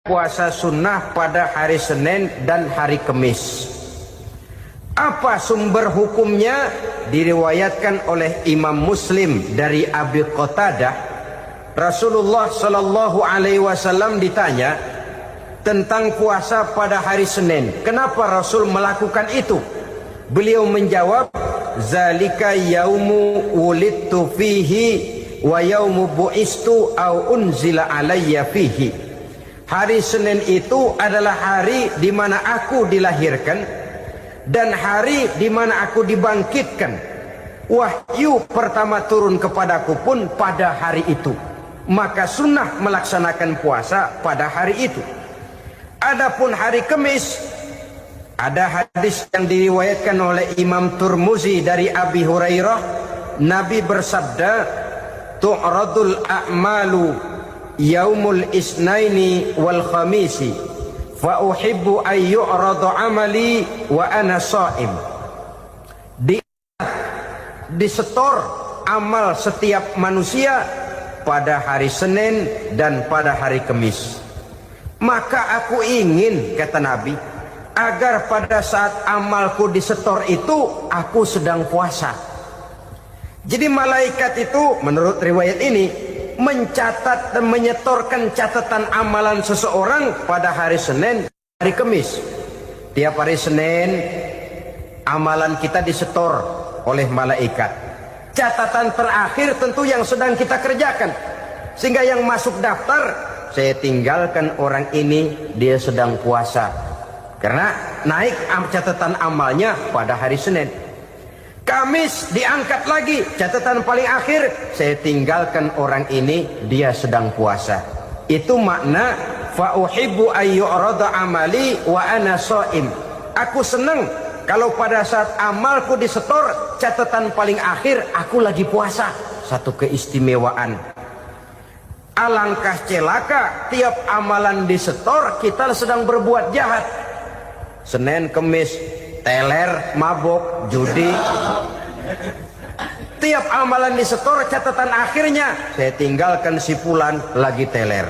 puasa sunnah pada hari Senin dan hari Kamis. Apa sumber hukumnya? Diriwayatkan oleh Imam Muslim dari Abi Qatadah, Rasulullah Shallallahu Alaihi Wasallam ditanya tentang puasa pada hari Senin. Kenapa Rasul melakukan itu? Beliau menjawab, zalika yaumu wulidtu fihi wa yaumu bu'istu au unzila alayya fihi. Hari Senin itu adalah hari di mana aku dilahirkan dan hari di mana aku dibangkitkan. Wahyu pertama turun kepadaku pun pada hari itu. Maka sunnah melaksanakan puasa pada hari itu. Adapun hari Kamis, ada hadis yang diriwayatkan oleh Imam Turmuzi dari Abi Hurairah, Nabi bersabda, tu'radul a'malu yaumul isnaini wal khamisi fa uhibbu ay yu'radu amali wa ana shaim. Disetor amal setiap manusia pada hari Senin dan pada hari Kamis. Maka aku ingin, kata Nabi, agar pada saat amalku disetor itu aku sedang puasa. Jadi malaikat itu menurut riwayat ini mencatat dan menyetorkan catatan amalan seseorang pada hari Senin, hari Kamis. Tiap hari Senin amalan kita disetor oleh malaikat. Catatan terakhir tentu yang sedang kita kerjakan, sehingga yang masuk daftar, saya tinggalkan orang ini, dia sedang puasa, karena naik catatan amalnya pada hari Senin. Kamis diangkat lagi, catatan paling akhir, saya tinggalkan orang ini, dia sedang puasa. Itu makna fa uhibbu ayyurada amali wa ana shaim. Aku senang kalau pada saat amalku disetor, catatan paling akhir aku lagi puasa. Satu keistimewaan. Alangkah celaka tiap amalan disetor kita sedang berbuat jahat. Senin, Kamis, teler, mabok, judi. Tiap amalan disetor, catatan akhirnya saya tinggalkan si fulan lagi teler.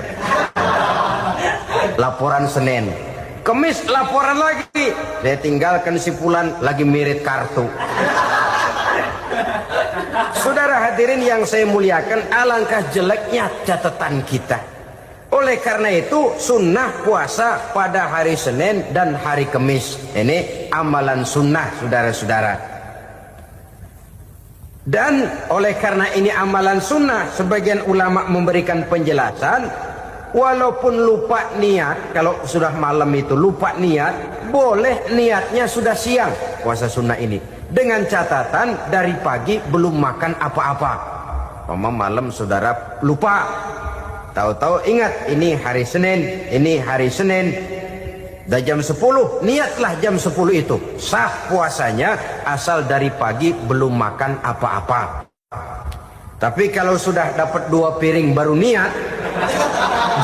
Laporan Senin. Kamis laporan lagi, saya tinggalkan si fulan lagi mirip kartu. Saudara hadirin yang saya muliakan, alangkah jeleknya catatan kita. Oleh karena itu sunnah puasa pada hari Senin dan hari Kamis. Ini amalan sunnah, saudara-saudara. Dan oleh karena ini amalan sunnah, sebagian ulama memberikan penjelasan, walaupun lupa niat, kalau sudah malam itu lupa niat, boleh niatnya sudah siang puasa sunnah ini, dengan catatan dari pagi belum makan apa-apa. Malam saudara lupa, tahu-tahu ingat ini hari Senin, ini hari Senin, dah jam 10, niatlah jam 10 itu, sah puasanya asal dari pagi belum makan apa-apa. Tapi kalau sudah dapat 2 piring baru niat,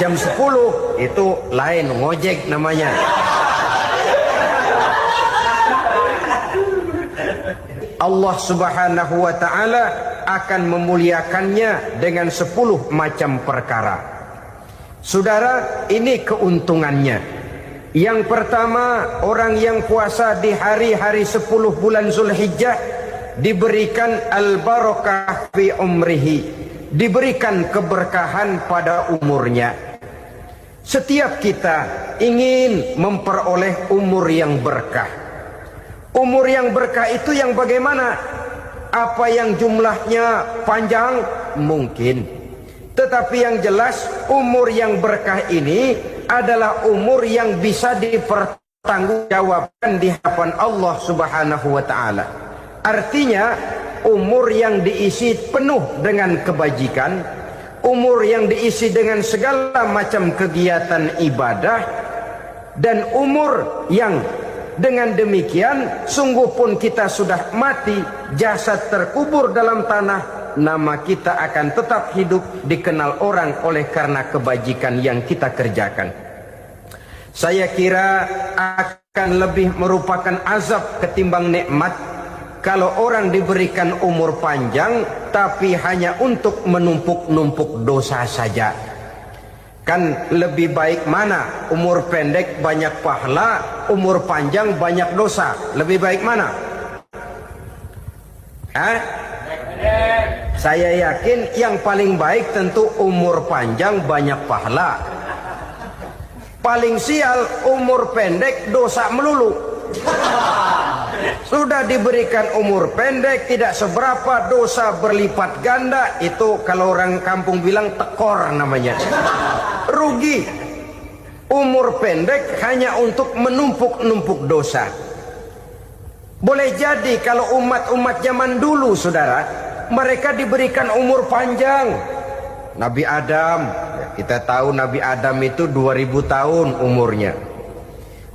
jam 10 itu lain, ngojek namanya. Allah Subhanahu wa ta'ala akan memuliakannya dengan 10 macam perkara. Saudara, ini keuntungannya. Yang pertama, orang yang puasa di hari-hari 10 bulan Zulhijjah diberikan al-barakah fi umrihi, diberikan keberkahan pada umurnya. Setiap kita ingin memperoleh umur yang berkah. Umur yang berkah itu yang bagaimana? Apa yang jumlahnya panjang? Mungkin. Tetapi yang jelas umur yang berkah ini adalah umur yang bisa dipertanggungjawabkan di hadapan Allah Subhanahu wa ta'ala. Artinya umur yang diisi penuh dengan kebajikan, umur yang diisi dengan segala macam kegiatan ibadah, dan umur yang dengan demikian sungguh pun kita sudah mati, jasad terkubur dalam tanah, nama kita akan tetap hidup, dikenal orang oleh karena kebajikan yang kita kerjakan. Saya kira akan lebih merupakan azab ketimbang nikmat kalau orang diberikan umur panjang tapi hanya untuk menumpuk-numpuk dosa saja. Kan lebih baik mana? Umur pendek banyak pahala, umur panjang banyak dosa. Lebih baik mana? Saya yakin yang paling baik tentu umur panjang banyak pahala. Paling sial umur pendek dosa melulu. Sudah diberikan umur pendek tidak seberapa, dosa berlipat ganda. Itu kalau orang kampung bilang tekor namanya. Rugi. Umur pendek hanya untuk menumpuk-numpuk dosa. Boleh jadi kalau umat-umat zaman dulu, saudara, mereka diberikan umur panjang. Nabi Adam, kita tahu Nabi Adam itu 2000 tahun umurnya.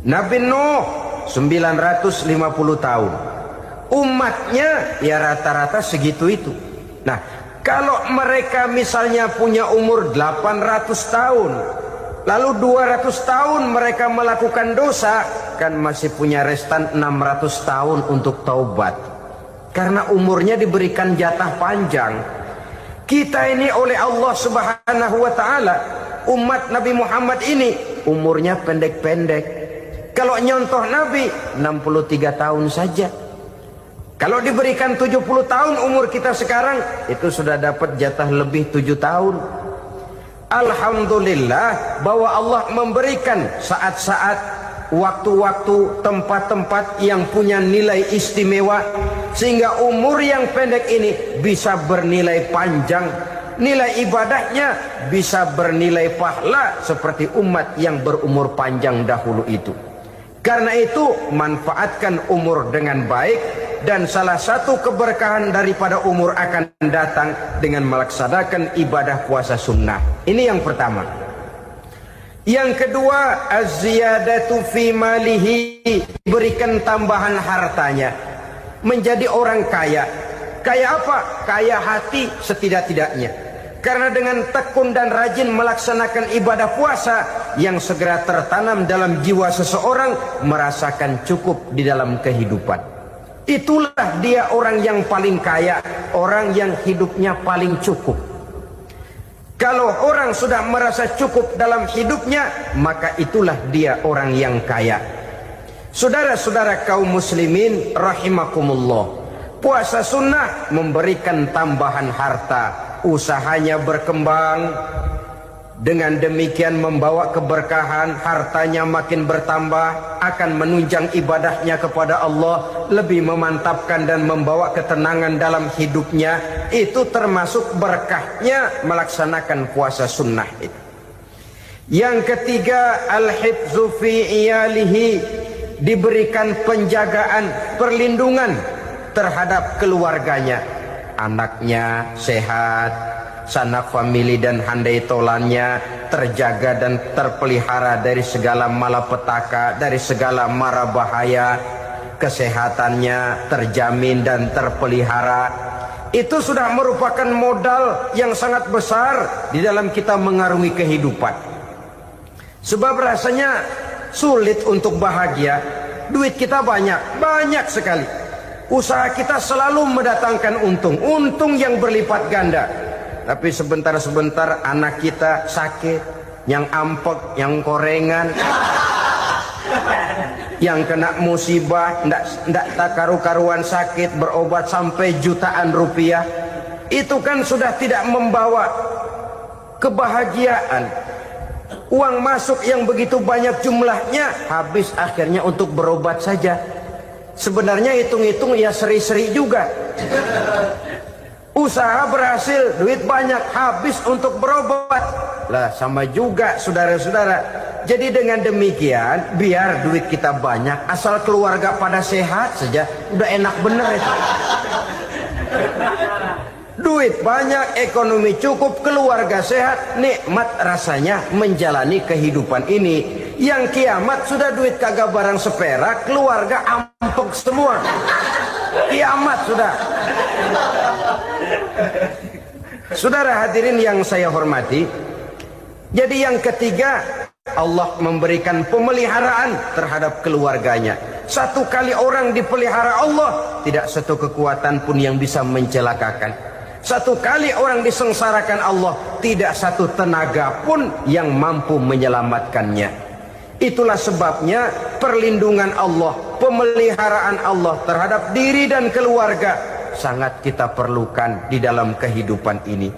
Nabi Nuh 950 tahun. Umatnya ya rata-rata segitu itu. Nah, kalau mereka misalnya punya umur 800 tahun, lalu 200 tahun mereka melakukan dosa, kan masih punya restan 600 tahun untuk taubat. Karena umurnya diberikan jatah panjang. Kita ini oleh Allah Subhanahu wa taala, umat Nabi Muhammad ini umurnya pendek-pendek. Kalau nyontoh Nabi 63 tahun saja. Kalau diberikan 70 tahun umur kita sekarang, itu sudah dapat jatah lebih 7 tahun. Alhamdulillah bahwa Allah memberikan saat-saat, waktu-waktu, tempat-tempat yang punya nilai istimewa, sehingga umur yang pendek ini bisa bernilai panjang, nilai ibadahnya bisa bernilai pahala seperti umat yang berumur panjang dahulu itu. Karena itu manfaatkan umur dengan baik, dan salah satu keberkahan daripada umur akan datang dengan melaksanakan ibadah puasa sunnah. Ini yang pertama. Yang kedua, az-ziyadatu fi malihi, berikan tambahan hartanya, menjadi orang kaya. Kaya apa? Kaya hati setidak-tidaknya. Karena dengan tekun dan rajin melaksanakan ibadah puasa, yang segera tertanam dalam jiwa seseorang merasakan cukup di dalam kehidupan. Itulah dia orang yang paling kaya, orang yang hidupnya paling cukup. Kalau orang sudah merasa cukup dalam hidupnya, maka itulah dia orang yang kaya. Saudara-saudara kaum muslimin rahimakumullah, puasa sunnah memberikan tambahan harta. Usahanya berkembang, dengan demikian membawa keberkahan, hartanya makin bertambah, akan menunjang ibadahnya kepada Allah, lebih memantapkan dan membawa ketenangan dalam hidupnya. Itu termasuk berkahnya melaksanakan puasa sunnah itu. Yang ketiga, al-hifzu fi iyalihi, diberikan penjagaan, perlindungan terhadap keluarganya. Anaknya sehat, sanak famili dan handai tolannya terjaga dan terpelihara dari segala malapetaka, dari segala mara bahaya. Kesehatannya terjamin dan terpelihara. Itu sudah merupakan modal yang sangat besar di dalam kita mengarungi kehidupan. Sebab rasanya sulit untuk bahagia. Duit kita banyak sekali. Usaha kita selalu mendatangkan untung yang berlipat ganda. Tapi sebentar-sebentar anak kita sakit, yang ampek, yang korengan, yang kena musibah, ndak tak karu-karuan sakit, berobat sampai jutaan rupiah. Itu kan sudah tidak membawa kebahagiaan. Uang masuk yang begitu banyak jumlahnya, habis akhirnya untuk berobat saja. Sebenarnya hitung-hitung ya seri-seri juga. Usaha berhasil, duit banyak, habis untuk berobat. Lah sama juga saudara-saudara. Jadi dengan demikian, biar duit kita banyak, asal keluarga pada sehat saja, udah enak bener itu. Duit banyak, ekonomi cukup, keluarga sehat, nikmat rasanya menjalani kehidupan ini. Yang kiamat sudah duit kagak barang seperak, keluarga ampek semua. Kiamat sudah. Saudara hadirin yang saya hormati, jadi yang ketiga, Allah memberikan pemeliharaan terhadap keluarganya. Satu kali orang dipelihara Allah, tidak satu kekuatan pun yang bisa mencelakakan. Satu kali orang disengsarakan Allah, tidak satu tenaga pun yang mampu menyelamatkannya. Itulah sebabnya perlindungan Allah, pemeliharaan Allah terhadap diri dan keluarga sangat kita perlukan di dalam kehidupan ini.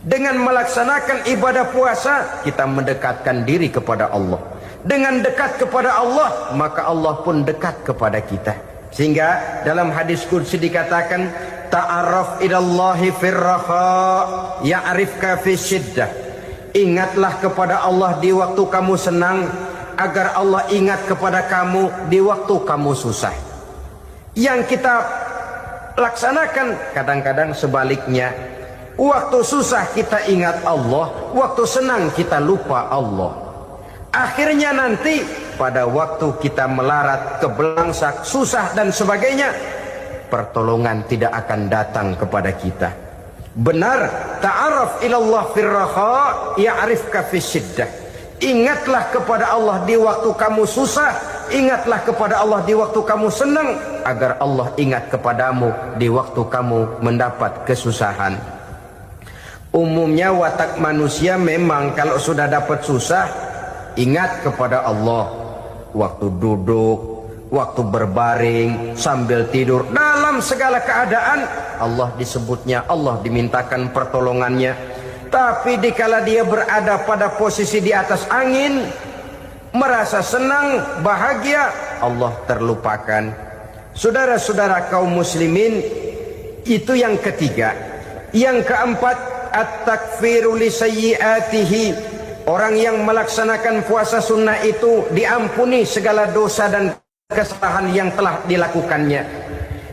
Dengan melaksanakan ibadah puasa, kita mendekatkan diri kepada Allah. Dengan dekat kepada Allah, maka Allah pun dekat kepada kita. Sehingga dalam hadis qudsi dikatakan, ta'arraf ilallahi firraha ya'rifka fi syiddah. Ingatlah kepada Allah di waktu kamu senang, agar Allah ingat kepada kamu di waktu kamu susah. Yang kita laksanakan kadang-kadang sebaliknya. Waktu susah kita ingat Allah, waktu senang kita lupa Allah. Akhirnya nanti pada waktu kita melarat, kebelangsak, susah dan sebagainya, pertolongan tidak akan datang kepada kita. Benar, ta'arraf ilallah firraha ya'rifka fi syiddah. Ingatlah kepada Allah di waktu kamu susah, ingatlah kepada Allah di waktu kamu senang, agar Allah ingat kepadamu di waktu kamu mendapat kesusahan. Umumnya watak manusia memang kalau sudah dapat susah, ingat kepada Allah. Waktu duduk, waktu berbaring, sambil tidur, dalam segala keadaan Allah disebutnya, Allah dimintakan pertolongannya. Tapi dikala dia berada pada posisi di atas angin, merasa senang, bahagia, Allah terlupakan. Saudara-saudara kaum muslimin, itu yang ketiga. Yang keempat, at-takfiru li sayyiatihi. Orang yang melaksanakan puasa sunnah itu diampuni segala dosa dan kesalahan yang telah dilakukannya.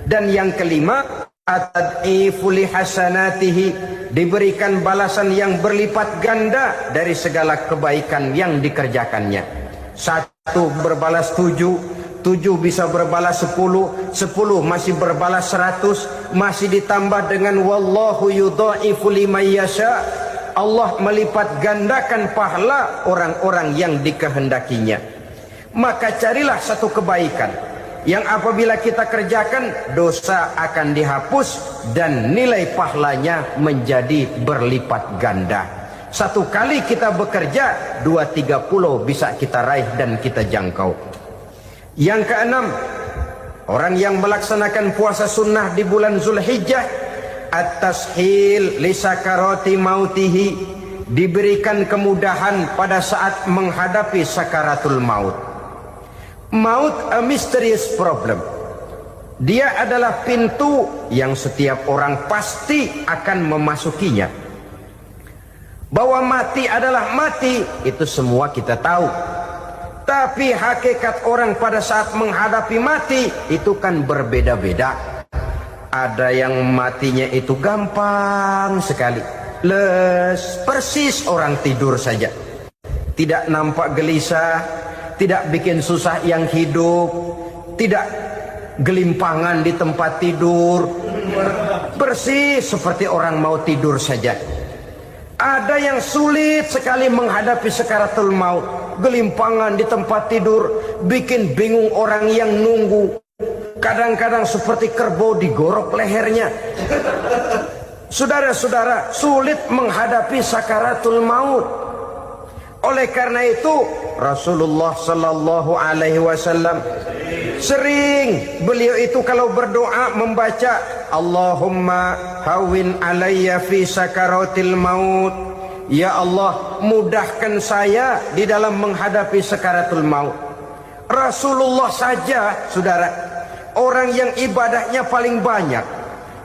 Dan yang kelima, at-tad'ifu li hasanatihi, diberikan balasan yang berlipat ganda dari segala kebaikan yang dikerjakannya. 1 berbalas 7, 7 bisa berbalas 10, 10 masih berbalas 100, masih ditambah dengan wallahu yudha'ifu liman yasha. Allah melipat gandakan pahala orang-orang yang dikehendakinya. Maka carilah satu kebaikan yang apabila kita kerjakan, dosa akan dihapus dan nilai pahalanya menjadi berlipat ganda. 1 kali kita bekerja, 2-3 pulau bisa kita raih dan kita jangkau. Yang keenam, orang yang melaksanakan puasa sunnah di bulan Zulhijjah, at-tashil li sakarati mautihi, diberikan kemudahan pada saat menghadapi sakaratul maut. Maut a mysterious problem. Dia adalah pintu yang setiap orang pasti akan memasukinya. Bahwa mati adalah mati, itu semua kita tahu. Tapi hakikat orang pada saat menghadapi mati itu kan berbeda-beda. Ada yang matinya itu gampang sekali, persis orang tidur saja, tidak nampak gelisah, tidak bikin susah yang hidup, tidak gelimpangan di tempat tidur, persis seperti orang mau tidur saja. Ada yang sulit sekali menghadapi sakaratul maut, gelimpangan di tempat tidur, bikin bingung orang yang nunggu. Kadang-kadang seperti kerbau digorok lehernya. Saudara-saudara, sulit menghadapi sakaratul maut. Oleh karena itu Rasulullah sallallahu alaihi wasallam sering beliau itu kalau berdoa membaca Allahumma hawin alayya fi sakaratil maut. Ya Allah, mudahkan saya di dalam menghadapi sakaratul maut. Rasulullah saja, saudara, orang yang ibadahnya paling banyak,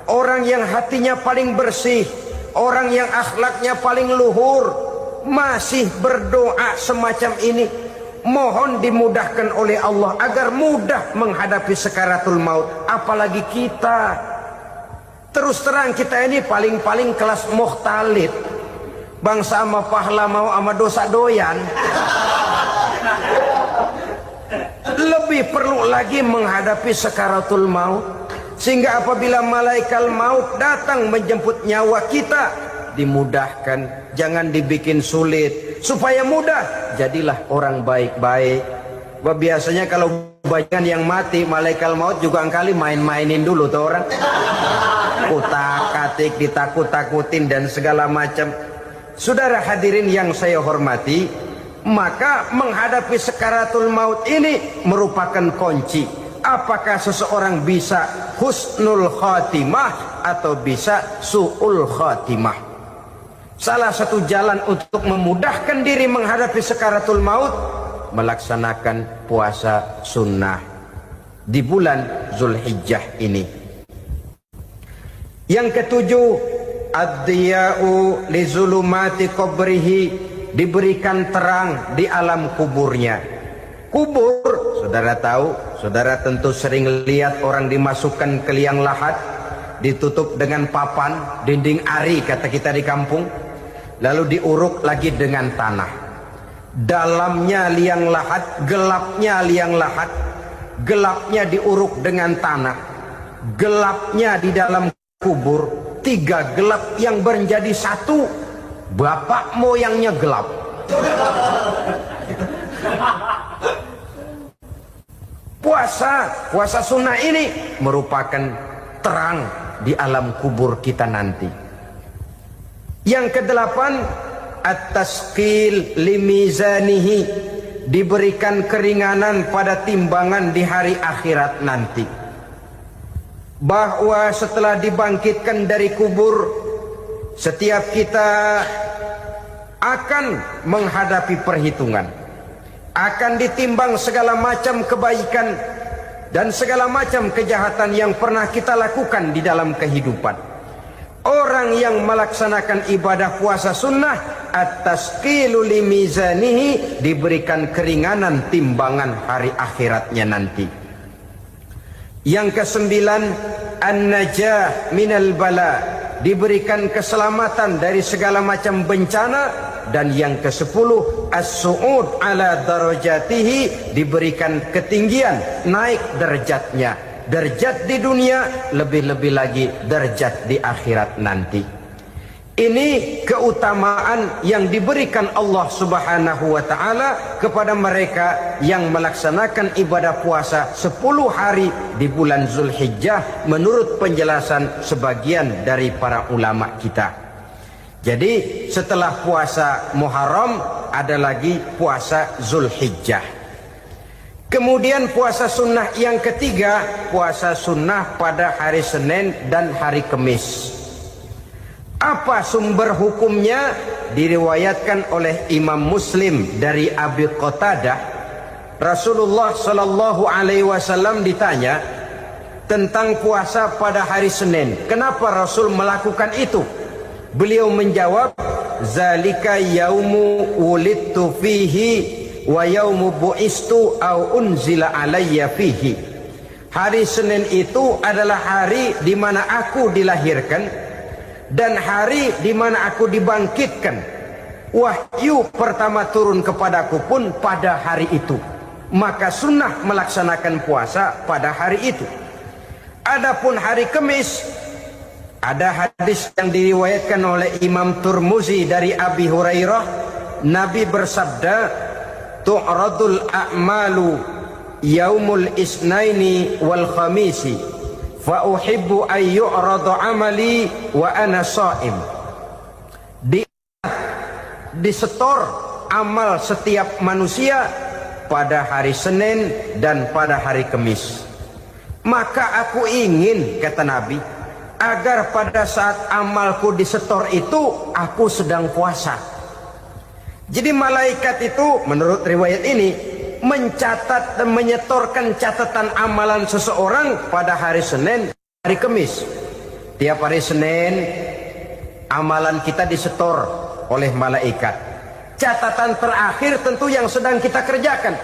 orang yang hatinya paling bersih, orang yang akhlaknya paling luhur, masih berdoa semacam ini. Mohon dimudahkan oleh Allah agar mudah menghadapi sakaratul maut. Apalagi kita, terus terang kita ini paling-paling kelas mukhtalid, bangsa sama pahala mau sama dosa doyan. Lebih perlu lagi menghadapi sakaratul maut, sehingga apabila malaikat maut datang menjemput nyawa kita, dimudahkan, jangan dibikin sulit, supaya mudah. Jadilah orang baik-baik. Biasanya kalau banyak yang mati, malaikat maut juga kali main-mainin dulu tuh orang, utak-atik, ditakut-takutin dan segala macam. Saudara hadirin yang saya hormati, maka menghadapi sakaratul maut ini merupakan kunci. Apakah seseorang bisa husnul khatimah atau bisa su'ul khatimah? Salah satu jalan untuk memudahkan diri menghadapi sakaratul maut, melaksanakan puasa sunnah di bulan Zulhijjah ini. Yang ketujuh, ad-diya'u li zulumati qabrihi, diberikan terang di alam kuburnya. Kubur, saudara tahu, saudara tentu sering lihat orang dimasukkan ke liang lahat, ditutup dengan papan, dinding ari kata kita di kampung, lalu diuruk lagi dengan tanah. Dalamnya liang lahat, gelapnya liang lahat, gelapnya diuruk dengan tanah, gelapnya di dalam kubur, tiga gelap yang menjadi satu. Bapak moyangnya gelap. Puasa sunnah ini merupakan terang di alam kubur kita nanti. Yang kedelapan, at-tasqil limizanihi, diberikan keringanan pada timbangan di hari akhirat nanti. Bahwa setelah dibangkitkan dari kubur, setiap kita akan menghadapi perhitungan, akan ditimbang segala macam kebaikan dan segala macam kejahatan yang pernah kita lakukan di dalam kehidupan. Orang yang melaksanakan ibadah puasa sunnah, at-tasqilu limizanihi, diberikan keringanan timbangan hari akhiratnya nanti. Yang kesembilan, an-najah minal bala, diberikan keselamatan dari segala macam bencana. Dan yang ke-10, as-su'ud ala darajatihi, diberikan ketinggian, naik derajatnya, derajat di dunia, lebih-lebih lagi derajat di akhirat nanti. Ini keutamaan yang diberikan Allah Subhanahu wa ta'ala kepada mereka yang melaksanakan ibadah puasa 10 hari di bulan Zulhijjah menurut penjelasan sebagian dari para ulama kita. Jadi setelah puasa Muharram ada lagi puasa Zulhijjah. Kemudian puasa sunnah yang ketiga, puasa sunnah pada hari Senin dan hari Kamis. Apa sumber hukumnya? Diriwayatkan oleh Imam Muslim dari Abi Qatadah, Rasulullah sallallahu alaihi wasallam ditanya tentang puasa pada hari Senin. Kenapa Rasul melakukan itu? Beliau menjawab, zalika yaumu wulidtu fihi wa yaumu bu'istu au unzila alayya fihi. Hari Senin itu adalah hari di mana aku dilahirkan dan hari di mana aku dibangkitkan. Wahyu pertama turun kepadaku pun pada hari itu. Maka sunnah melaksanakan puasa pada hari itu. Adapun hari Kamis, ada hadis yang diriwayatkan oleh Imam Turmuzi dari Abi Hurairah, Nabi bersabda, tu'radul a'malu yaumul isnaini wal khamisi fa uhibbu an yu'rada amali wa ana sha'im. Disetor amal setiap manusia pada hari Senin dan pada hari Kamis. Maka aku ingin, kata Nabi, agar pada saat amalku disetor itu aku sedang puasa. Jadi malaikat itu menurut riwayat ini mencatat dan menyetorkan catatan amalan seseorang pada hari Senin, hari Kamis. Tiap hari Senin amalan kita disetor oleh malaikat. Catatan terakhir tentu yang sedang kita kerjakan,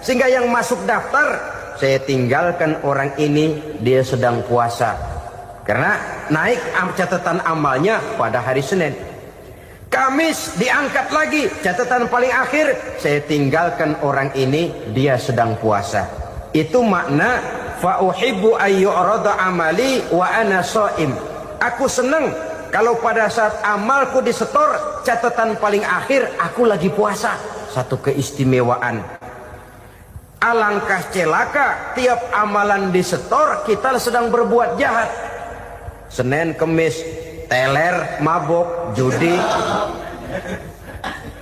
sehingga yang masuk daftar, saya tinggalkan orang ini, dia sedang puasa, karena naik catatan amalnya pada hari Senin. Kamis diangkat lagi, catatan paling akhir, saya tinggalkan orang ini, dia sedang puasa. Itu makna fa uhibbu ayyurada amali wa ana shaim. Aku senang kalau pada saat amalku disetor, catatan paling akhir aku lagi puasa. Satu keistimewaan. Alangkah celaka tiap amalan disetor kita sedang berbuat jahat. Senin, Kamis, teler, mabok, judi,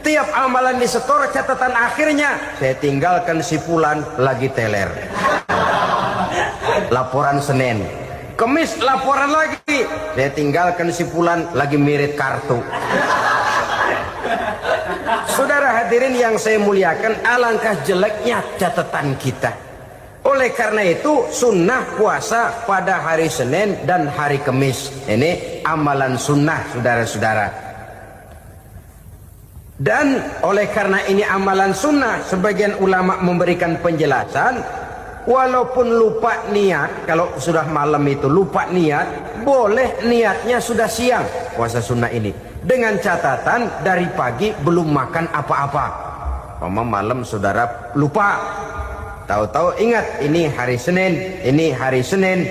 Tiap amalan disetor, catatan akhirnya saya tinggalkan si fulan lagi teler. Laporan Senin. Kemis laporan lagi, saya tinggalkan si fulan lagi mirit kartu. Saudara hadirin yang saya muliakan, alangkah jeleknya catatan kita. Oleh karena itu sunnah puasa pada hari Senin dan hari Kemis. Ini amalan sunnah, saudara-saudara. Dan oleh karena ini amalan sunnah, sebagian ulama memberikan penjelasan, walaupun lupa niat, kalau sudah malam itu lupa niat, boleh niatnya sudah siang puasa sunnah ini, dengan catatan dari pagi belum makan apa-apa. Malam saudara lupa, tahu-tahu ingat ini hari Senin,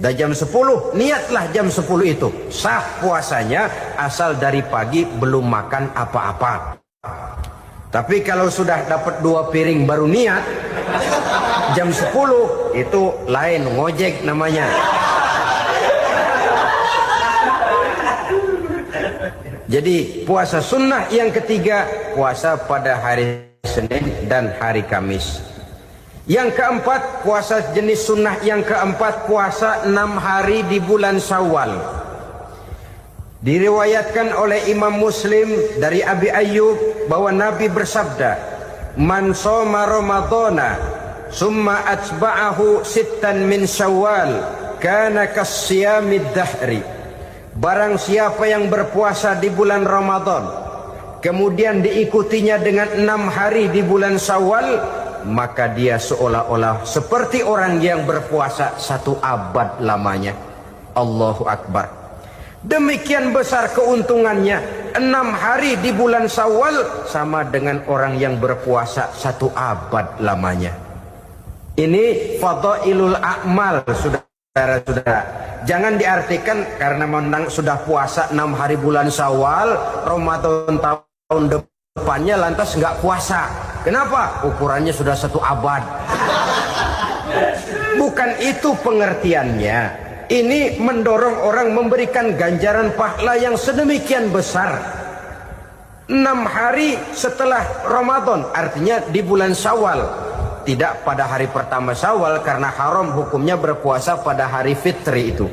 dah jam 10, niatlah jam 10 itu, sah puasanya asal dari pagi belum makan apa-apa. Tapi kalau sudah dapat 2 piring baru niat, jam 10 itu lain, ngojek namanya. Jadi puasa sunnah yang ketiga, puasa pada hari Senin dan hari Kamis. Yang keempat, puasa jenis sunnah yang keempat, puasa 6 hari di bulan Syawal. Diriwayatkan oleh Imam Muslim dari Abi Ayyub bahwa Nabi bersabda, "Man shoma Ramadhana summa atba'ahu sittan min Syawal kana kasyamid dahri." Barang siapa yang berpuasa di bulan Ramadan, kemudian diikutinya dengan 6 hari di bulan Syawal, maka dia seolah-olah seperti orang yang berpuasa 1 abad lamanya. Allahu Akbar. Demikian besar keuntungannya. 6 hari di bulan Syawal sama dengan orang yang berpuasa 1 abad lamanya. Ini fadailul a'mal, saudara-saudara. Jangan diartikan karena menang sudah puasa 6 hari bulan Syawal, Ramadan tahun depannya lantas nggak puasa. Kenapa? Ukurannya sudah 1 abad. Bukan itu pengertiannya. Ini mendorong orang memberikan ganjaran pahala yang sedemikian besar. 6 hari setelah Ramadan, artinya di bulan Syawal. Tidak pada hari pertama Syawal karena haram hukumnya berpuasa pada hari fitri itu.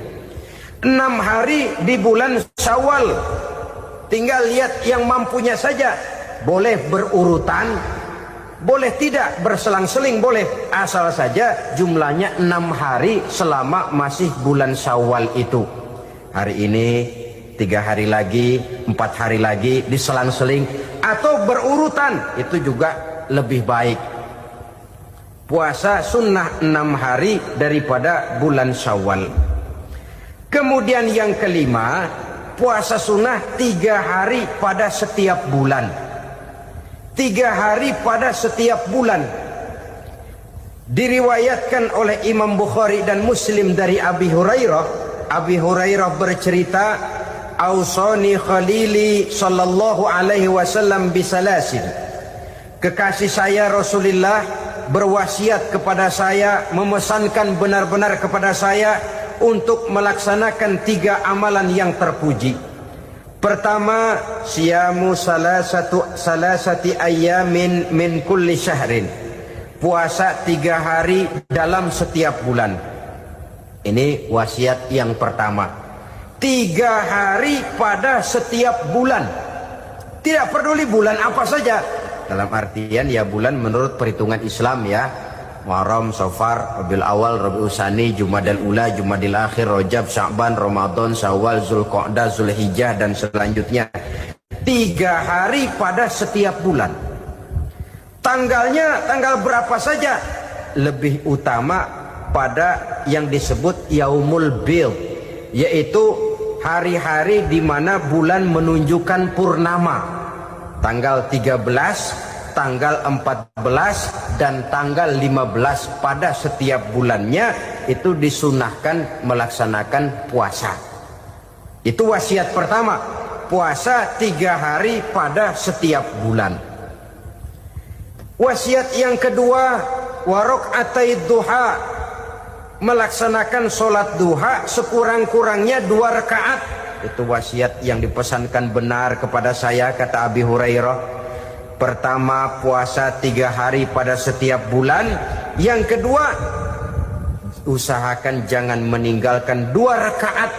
6 hari di bulan Syawal. Tinggal lihat yang mampunya saja. Boleh berurutan, boleh tidak berselang-seling, boleh, asal saja jumlahnya 6 hari selama masih bulan Syawal itu. Hari ini 3 hari lagi, 4 hari lagi, diselang-seling atau berurutan, itu juga lebih baik. Puasa sunnah 6 hari daripada bulan Syawal. Kemudian yang kelima, puasa sunnah 3 hari pada setiap bulan. 3 hari pada setiap bulan. Diriwayatkan oleh Imam Bukhari dan Muslim dari Abi Hurairah. Abi Hurairah bercerita, "Ausani khalili sallallahu alaihi wasallam bisalasin." Kekasih saya Rasulullah berwasiat kepada saya, memesankan benar-benar kepada saya untuk melaksanakan 3 amalan yang terpuji. Pertama, siyamu salasati ayyamin min kulli syahrin. Puasa 3 hari dalam setiap bulan. Ini wasiat yang pertama. 3 hari pada setiap bulan. Tidak peduli bulan apa saja. Dalam artian ya bulan menurut perhitungan Islam ya. Muharram, Safar, Rabiul Awal, Rabiul Tsani, Jumadal Ula, Jumadil Akhir, Rajab, Sya'ban, Ramadan, Syawal, Zulqa'dah, Zulhijjah dan selanjutnya. 3 hari pada setiap bulan. Tanggalnya tanggal berapa saja. Lebih utama pada yang disebut Yaumul Bid, yaitu hari-hari di mana bulan menunjukkan purnama. Tanggal 13, tanggal 14 dan tanggal 15 pada setiap bulannya itu disunahkan melaksanakan puasa. Itu wasiat pertama, puasa 3 hari pada setiap bulan. Wasiat yang kedua, waraqatai duha, melaksanakan sholat duha sekurang-kurangnya 2 rakaat Itu wasiat yang dipesankan benar kepada saya, kata Abi Hurairah. Pertama, puasa 3 hari pada setiap bulan. Yang kedua, usahakan jangan meninggalkan 2 rakaat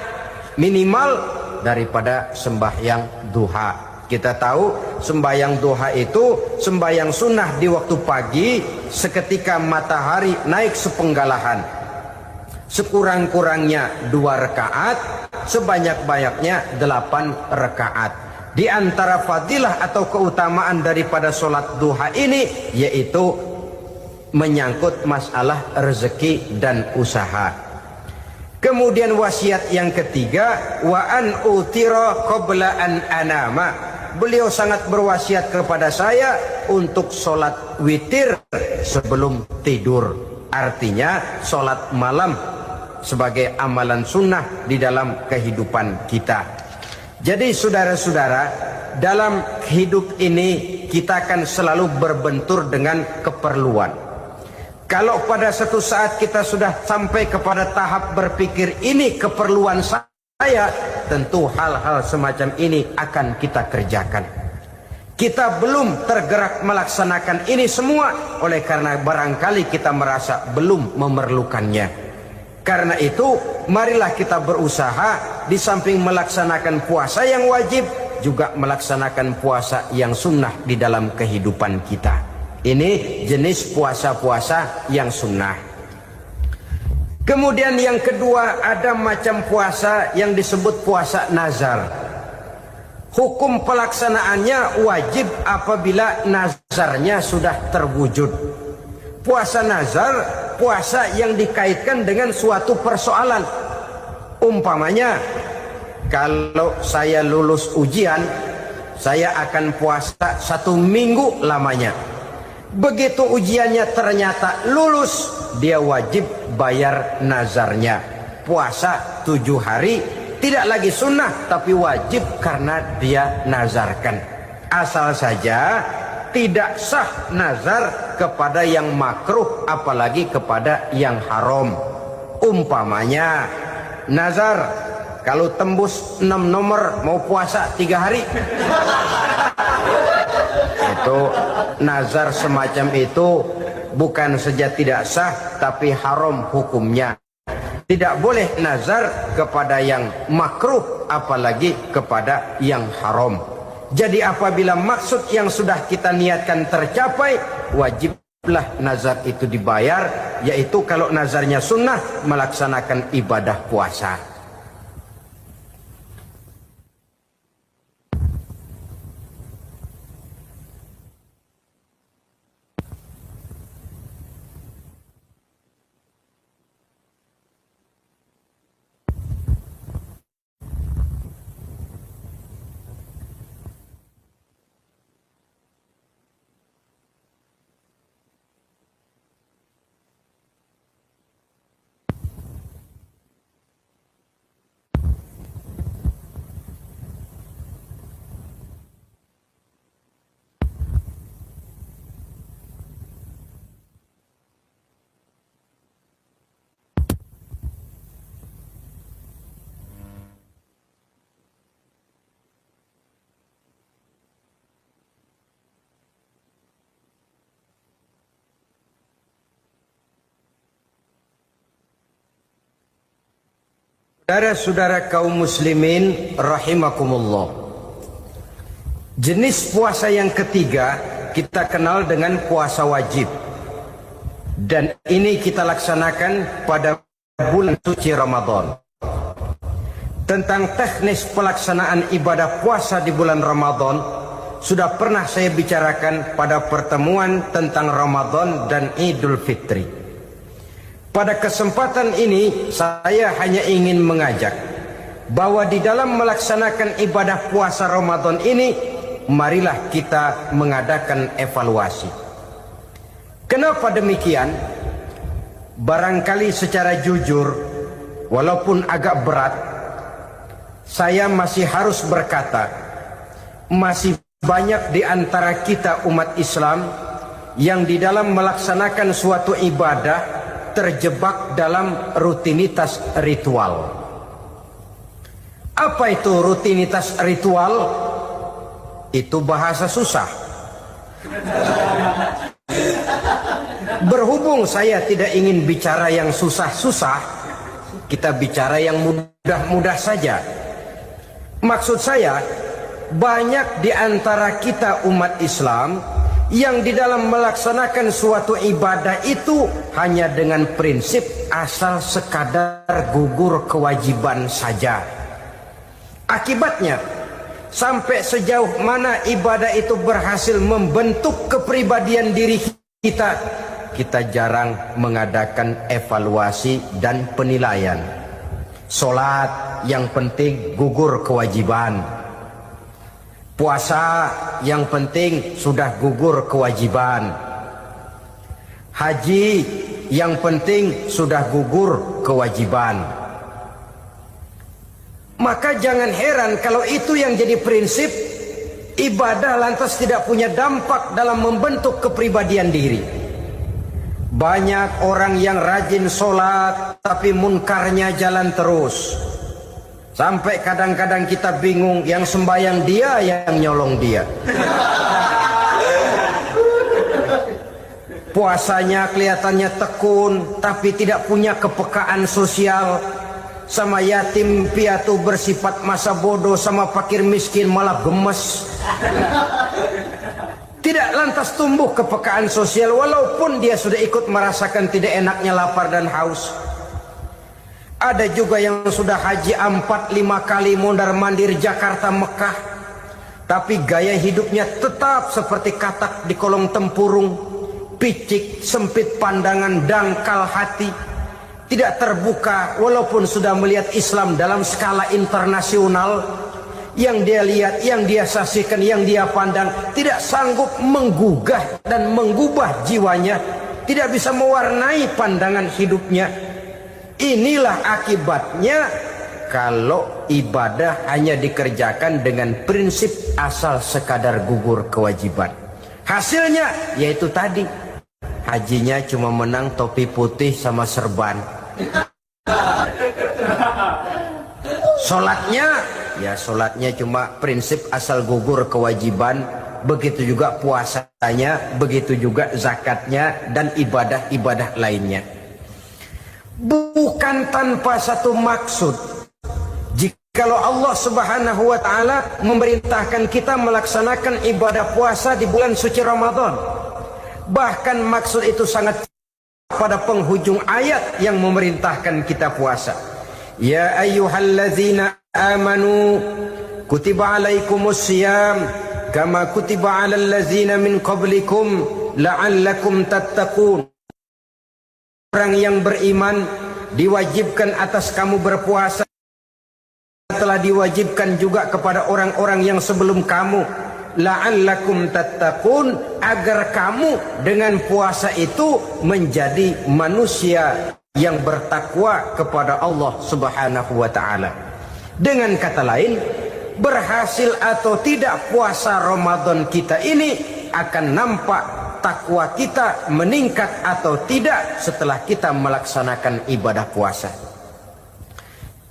minimal daripada sembahyang duha. Kita tahu sembahyang duha itu sembahyang sunnah di waktu pagi seketika matahari naik sepenggalahan. Sekurang-kurangnya 2 rakaat, sebanyak-banyaknya 8 rakaat. Di antara fadilah atau keutamaan daripada sholat duha ini yaitu menyangkut masalah rezeki dan usaha. Kemudian wasiat yang ketiga, wa an utira qabla an anama. Beliau sangat berwasiat kepada saya untuk sholat witir sebelum tidur. Artinya sholat malam sebagai amalan sunnah di dalam kehidupan kita. Jadi saudara-saudara, dalam hidup ini kita akan selalu berbentur dengan keperluan. Kalau pada satu saat kita sudah sampai kepada tahap berpikir ini keperluan saya, tentu hal-hal semacam ini akan kita kerjakan. Kita belum tergerak melaksanakan ini semua oleh karena barangkali kita merasa belum memerlukannya. Karena itu marilah kita berusaha di samping melaksanakan puasa yang wajib juga melaksanakan puasa yang sunnah di dalam kehidupan kita. Ini jenis puasa-puasa yang sunnah. Kemudian yang kedua, ada macam puasa yang disebut puasa nazar. Hukum pelaksanaannya wajib apabila nazarnya sudah terwujud. Puasa nazar, puasa yang dikaitkan dengan suatu persoalan. Umpamanya, kalau saya lulus ujian, saya akan puasa 1 minggu lamanya. Begitu ujiannya ternyata lulus, dia wajib bayar nazarnya. Puasa 7 hari, tidak lagi sunnah tapi wajib karena dia nazarkan. Asal saja tidak sah nazar kepada yang makruh apalagi kepada yang haram. Umpamanya nazar kalau tembus 6 nomor mau puasa 3 hari. Itu nazar semacam itu bukan saja tidak sah tapi haram hukumnya. Tidak boleh nazar kepada yang makruh apalagi kepada yang haram. Jadi apabila maksud yang sudah kita niatkan tercapai, wajiblah nazar itu dibayar, yaitu kalau nazarnya sunnah melaksanakan ibadah puasa. Saudara-saudara kaum muslimin rahimakumullah. Jenis puasa yang ketiga kita kenal dengan puasa wajib. Dan ini kita laksanakan pada bulan suci Ramadan. Tentang teknis pelaksanaan ibadah puasa di bulan Ramadan sudah pernah saya bicarakan pada pertemuan tentang Ramadan dan Idul Fitri. Pada kesempatan ini saya hanya ingin mengajak bahwa di dalam melaksanakan ibadah puasa Ramadan ini, marilah kita mengadakan evaluasi. Kenapa demikian? Barangkali secara jujur, walaupun agak berat, saya masih harus berkata, masih banyak di antara kita umat Islam yang di dalam melaksanakan suatu ibadah terjebak dalam rutinitas ritual. Apa itu rutinitas ritual? Itu bahasa susah. Berhubung saya tidak ingin bicara yang susah-susah, kita bicara yang mudah-mudah saja. Maksud saya, banyak di antara kita umat Islam yang di dalam melaksanakan suatu ibadah itu hanya dengan prinsip asal sekadar gugur kewajiban saja. Akibatnya, sampai sejauh mana ibadah itu berhasil membentuk kepribadian diri kita, kita jarang mengadakan evaluasi dan penilaian. Solat yang penting gugur kewajiban. Puasa yang penting sudah gugur kewajiban. Haji yang penting sudah gugur kewajiban. Maka jangan heran kalau itu yang jadi prinsip, ibadah lantas tidak punya dampak dalam membentuk kepribadian diri. Banyak orang yang rajin sholat tapi munkarnya jalan terus. Sampai kadang-kadang kita bingung, yang sembahyang dia, yang nyolong dia. Puasanya kelihatannya tekun tapi tidak punya kepekaan sosial. Sama yatim piatu bersifat masa bodoh, sama fakir miskin malah gemes. Tidak lantas tumbuh kepekaan sosial walaupun dia sudah ikut merasakan tidak enaknya lapar dan haus. Ada juga yang sudah haji 4-5 kali mondar-mandir Jakarta Mekah, tapi gaya hidupnya tetap seperti katak di kolong tempurung, picik, sempit pandangan, dangkal hati. Tidak terbuka walaupun sudah melihat Islam dalam skala internasional. Yang dia lihat, yang dia saksikan, yang dia pandang, tidak sanggup menggugah dan mengubah jiwanya, tidak bisa mewarnai pandangan hidupnya. Inilah akibatnya kalau ibadah hanya dikerjakan dengan prinsip asal sekadar gugur kewajiban. Hasilnya yaitu tadi, hajinya cuma menang topi putih sama serban. Sholatnya cuma prinsip asal gugur kewajiban. Begitu juga puasanya, begitu juga zakatnya dan ibadah-ibadah lainnya. Bukan tanpa satu maksud. Jikalau Allah Subhanahu wa ta'ala memerintahkan kita melaksanakan ibadah puasa di bulan suci Ramadan, bahkan maksud itu sangat pada penghujung ayat yang memerintahkan kita puasa. Ya ayyuhallazina amanu kutiba alaikumus siyam kama kutiba alal ladzina min qablikum la'allakum tattaqun. Orang yang beriman diwajibkan atas kamu berpuasa, telah diwajibkan juga kepada orang-orang yang sebelum kamu, la'allakum tattaqun, agar kamu dengan puasa itu menjadi manusia yang bertakwa kepada Allah Subhanahu wa ta'ala. Dengan kata lain, berhasil atau tidak puasa Ramadan kita ini akan nampak takwa kita meningkat atau tidak setelah kita melaksanakan ibadah puasa.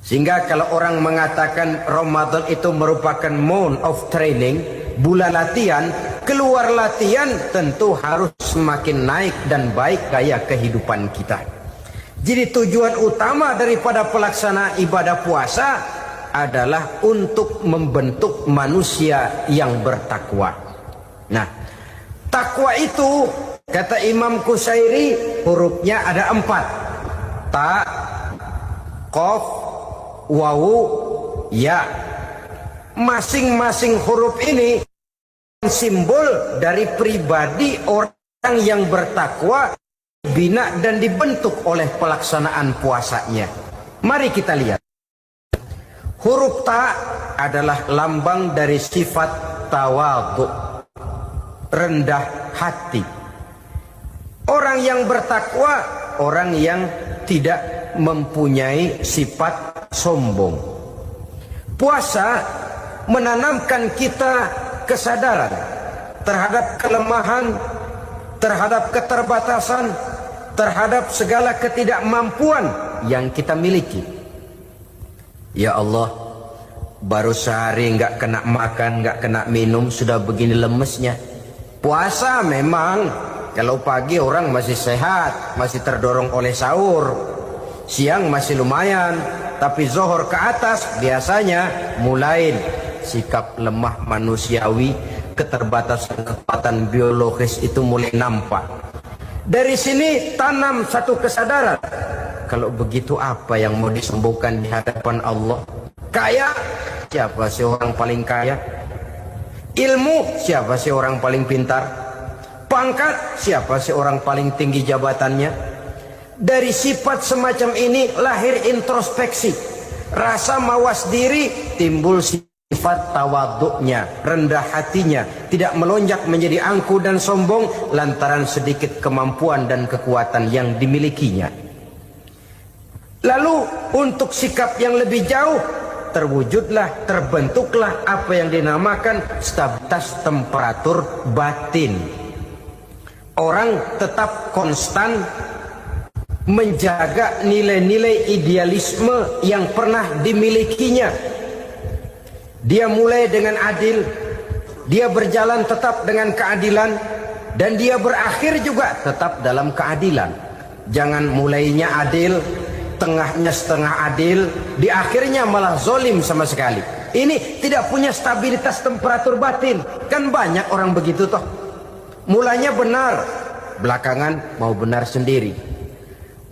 Sehingga kalau orang mengatakan Ramadan itu merupakan month of training, bulan latihan, keluar latihan tentu harus semakin naik dan baik gaya kehidupan kita. Jadi tujuan utama daripada pelaksanaan ibadah puasa adalah untuk membentuk manusia yang bertakwa. Nah, takwa itu kata Imam Qusairi hurufnya ada 4. Ta, qaf, wawu, ya. Masing-masing huruf ini simbol dari pribadi orang yang bertakwa, bina dan dibentuk oleh pelaksanaan puasanya. Mari kita lihat. Huruf ta adalah lambang dari sifat tawadhu, rendah hati. Orang yang bertakwa, orang yang tidak mempunyai sifat sombong. Puasa menanamkan kita kesadaran terhadap kelemahan, terhadap keterbatasan, terhadap segala ketidakmampuan yang kita miliki. Ya Allah, Baru sehari nggak kena makan, nggak kena minum, sudah begini lemesnya. Puasa memang, kalau pagi orang masih sehat, masih terdorong oleh sahur. Siang masih lumayan, tapi zuhur ke atas biasanya mulai sikap lemah manusiawi, keterbatasan kekuatan biologis itu mulai nampak. Dari sini tanam satu kesadaran. Kalau begitu apa yang mau disembuhkan di hadapan Allah? Kaya, siapa sih orang paling kaya? Ilmu, siapa sih orang paling pintar? Pangkat, siapa sih orang paling tinggi jabatannya? Dari sifat semacam ini lahir introspeksi. Rasa mawas diri, timbul sifat tawaduknya, rendah hatinya, tidak melonjak menjadi angku dan sombong lantaran sedikit kemampuan dan kekuatan yang dimilikinya. Lalu untuk sikap yang lebih jauh, terwujudlah, terbentuklah apa yang dinamakan stabilitas temperatur batin. Orang tetap konstan menjaga nilai-nilai idealisme yang pernah dimilikinya. Dia mulai dengan adil, dia berjalan tetap dengan keadilan, dan dia berakhir juga tetap dalam keadilan. Jangan mulainya adil, tengahnya setengah adil, di akhirnya malah zolim sama sekali. Ini tidak punya stabilitas temperatur batin. Kan banyak orang begitu toh. Mulanya benar, belakangan mau benar sendiri.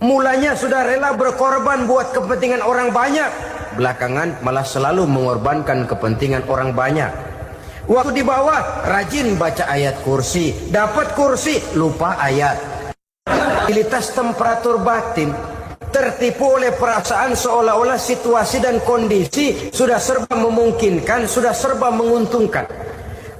Mulanya sudah rela berkorban buat kepentingan orang banyak, belakangan malah selalu mengorbankan kepentingan orang banyak. Waktu di bawah rajin baca ayat kursi, dapat kursi lupa ayat. Stabilitas temperatur batin tertipu oleh perasaan seolah-olah situasi dan kondisi sudah serba memungkinkan, sudah serba menguntungkan.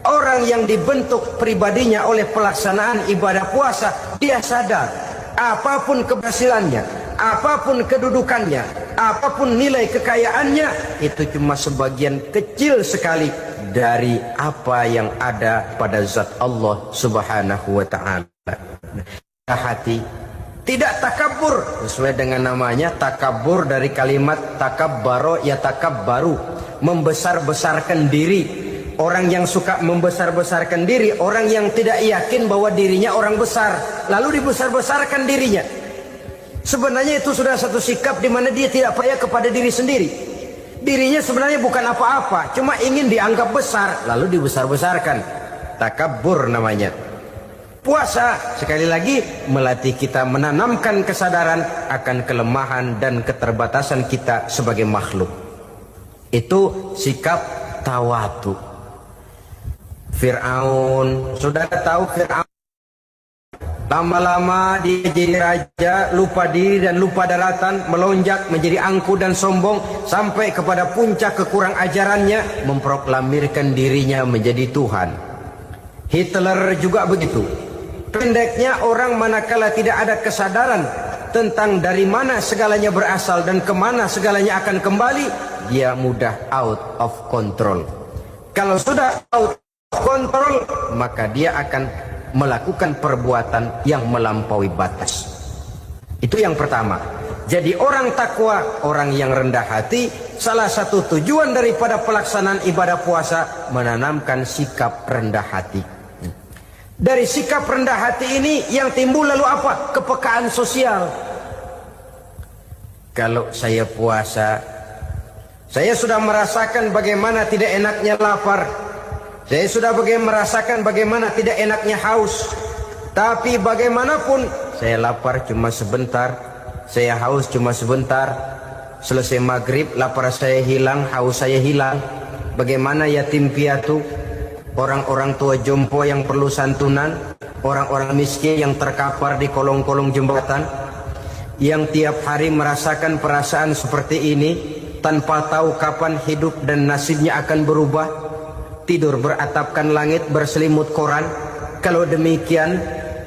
Orang yang dibentuk pribadinya oleh pelaksanaan ibadah puasa, dia sadar apapun keberhasilannya, apapun kedudukannya, apapun nilai kekayaannya, itu cuma sebagian kecil sekali dari apa yang ada pada zat Allah Subhanahu wa ta'ala. Hati tidak takabur, sesuai dengan namanya takabur dari kalimat takabbaro ya takabbaru, membesar-besarkan diri. Orang yang suka membesar-besarkan diri, orang yang tidak yakin bahwa dirinya orang besar, lalu dibesar-besarkan dirinya. Sebenarnya itu sudah satu sikap di mana dia tidak percaya kepada diri sendiri. Dirinya sebenarnya bukan apa-apa, cuma ingin dianggap besar, lalu dibesar-besarkan. Takabbur namanya. Puasa sekali lagi melatih kita menanamkan kesadaran akan kelemahan dan keterbatasan kita sebagai makhluk. Itu sikap tawadu. Fir'aun, sudah tahu Fir'aun, lama-lama dia jadi raja, lupa diri dan lupa daratan, melonjak menjadi angku dan sombong sampai kepada puncak kekurang ajarannya, memproklamirkan dirinya menjadi Tuhan. Hitler juga begitu. Pendeknya orang manakala tidak ada kesadaran tentang dari mana segalanya berasal dan kemana segalanya akan kembali, dia mudah out of control. Kalau sudah out of control, maka dia akan melakukan perbuatan yang melampaui batas. Itu yang pertama. Jadi orang takwa, orang yang rendah hati, salah satu tujuan daripada pelaksanaan ibadah puasa menanamkan sikap rendah hati. Dari sikap rendah hati ini yang timbul lalu apa? Kepekaan sosial. Kalau saya puasa, saya sudah merasakan bagaimana tidak enaknya lapar. Saya sudah merasakan bagaimana tidak enaknya haus. Tapi bagaimanapun, saya lapar cuma sebentar, saya haus cuma sebentar. Selesai maghrib, lapar saya hilang, haus saya hilang. Bagaimana yatim piatu, orang-orang tua jompo yang perlu santunan, orang-orang miskin yang terkapar di kolong-kolong jembatan, yang tiap hari merasakan perasaan seperti ini tanpa tahu kapan hidup dan nasibnya akan berubah, tidur beratapkan langit berselimut koran. Kalau demikian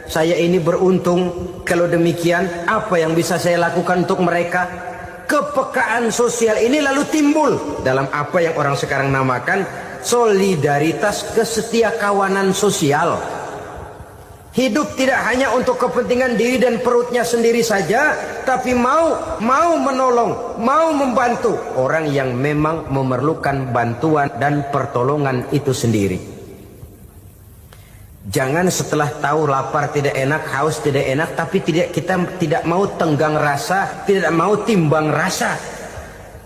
saya ini beruntung, kalau demikian apa yang bisa saya lakukan untuk mereka? Kepekaan sosial ini lalu timbul dalam apa yang orang sekarang namakan solidaritas kesetiakawanan sosial. Hidup tidak hanya untuk kepentingan diri dan perutnya sendiri saja, tapi mau menolong, mau membantu orang yang memang memerlukan bantuan dan pertolongan itu sendiri. Jangan setelah tahu lapar tidak enak, haus tidak enak, tapi kita tidak mau tenggang rasa, tidak mau timbang rasa.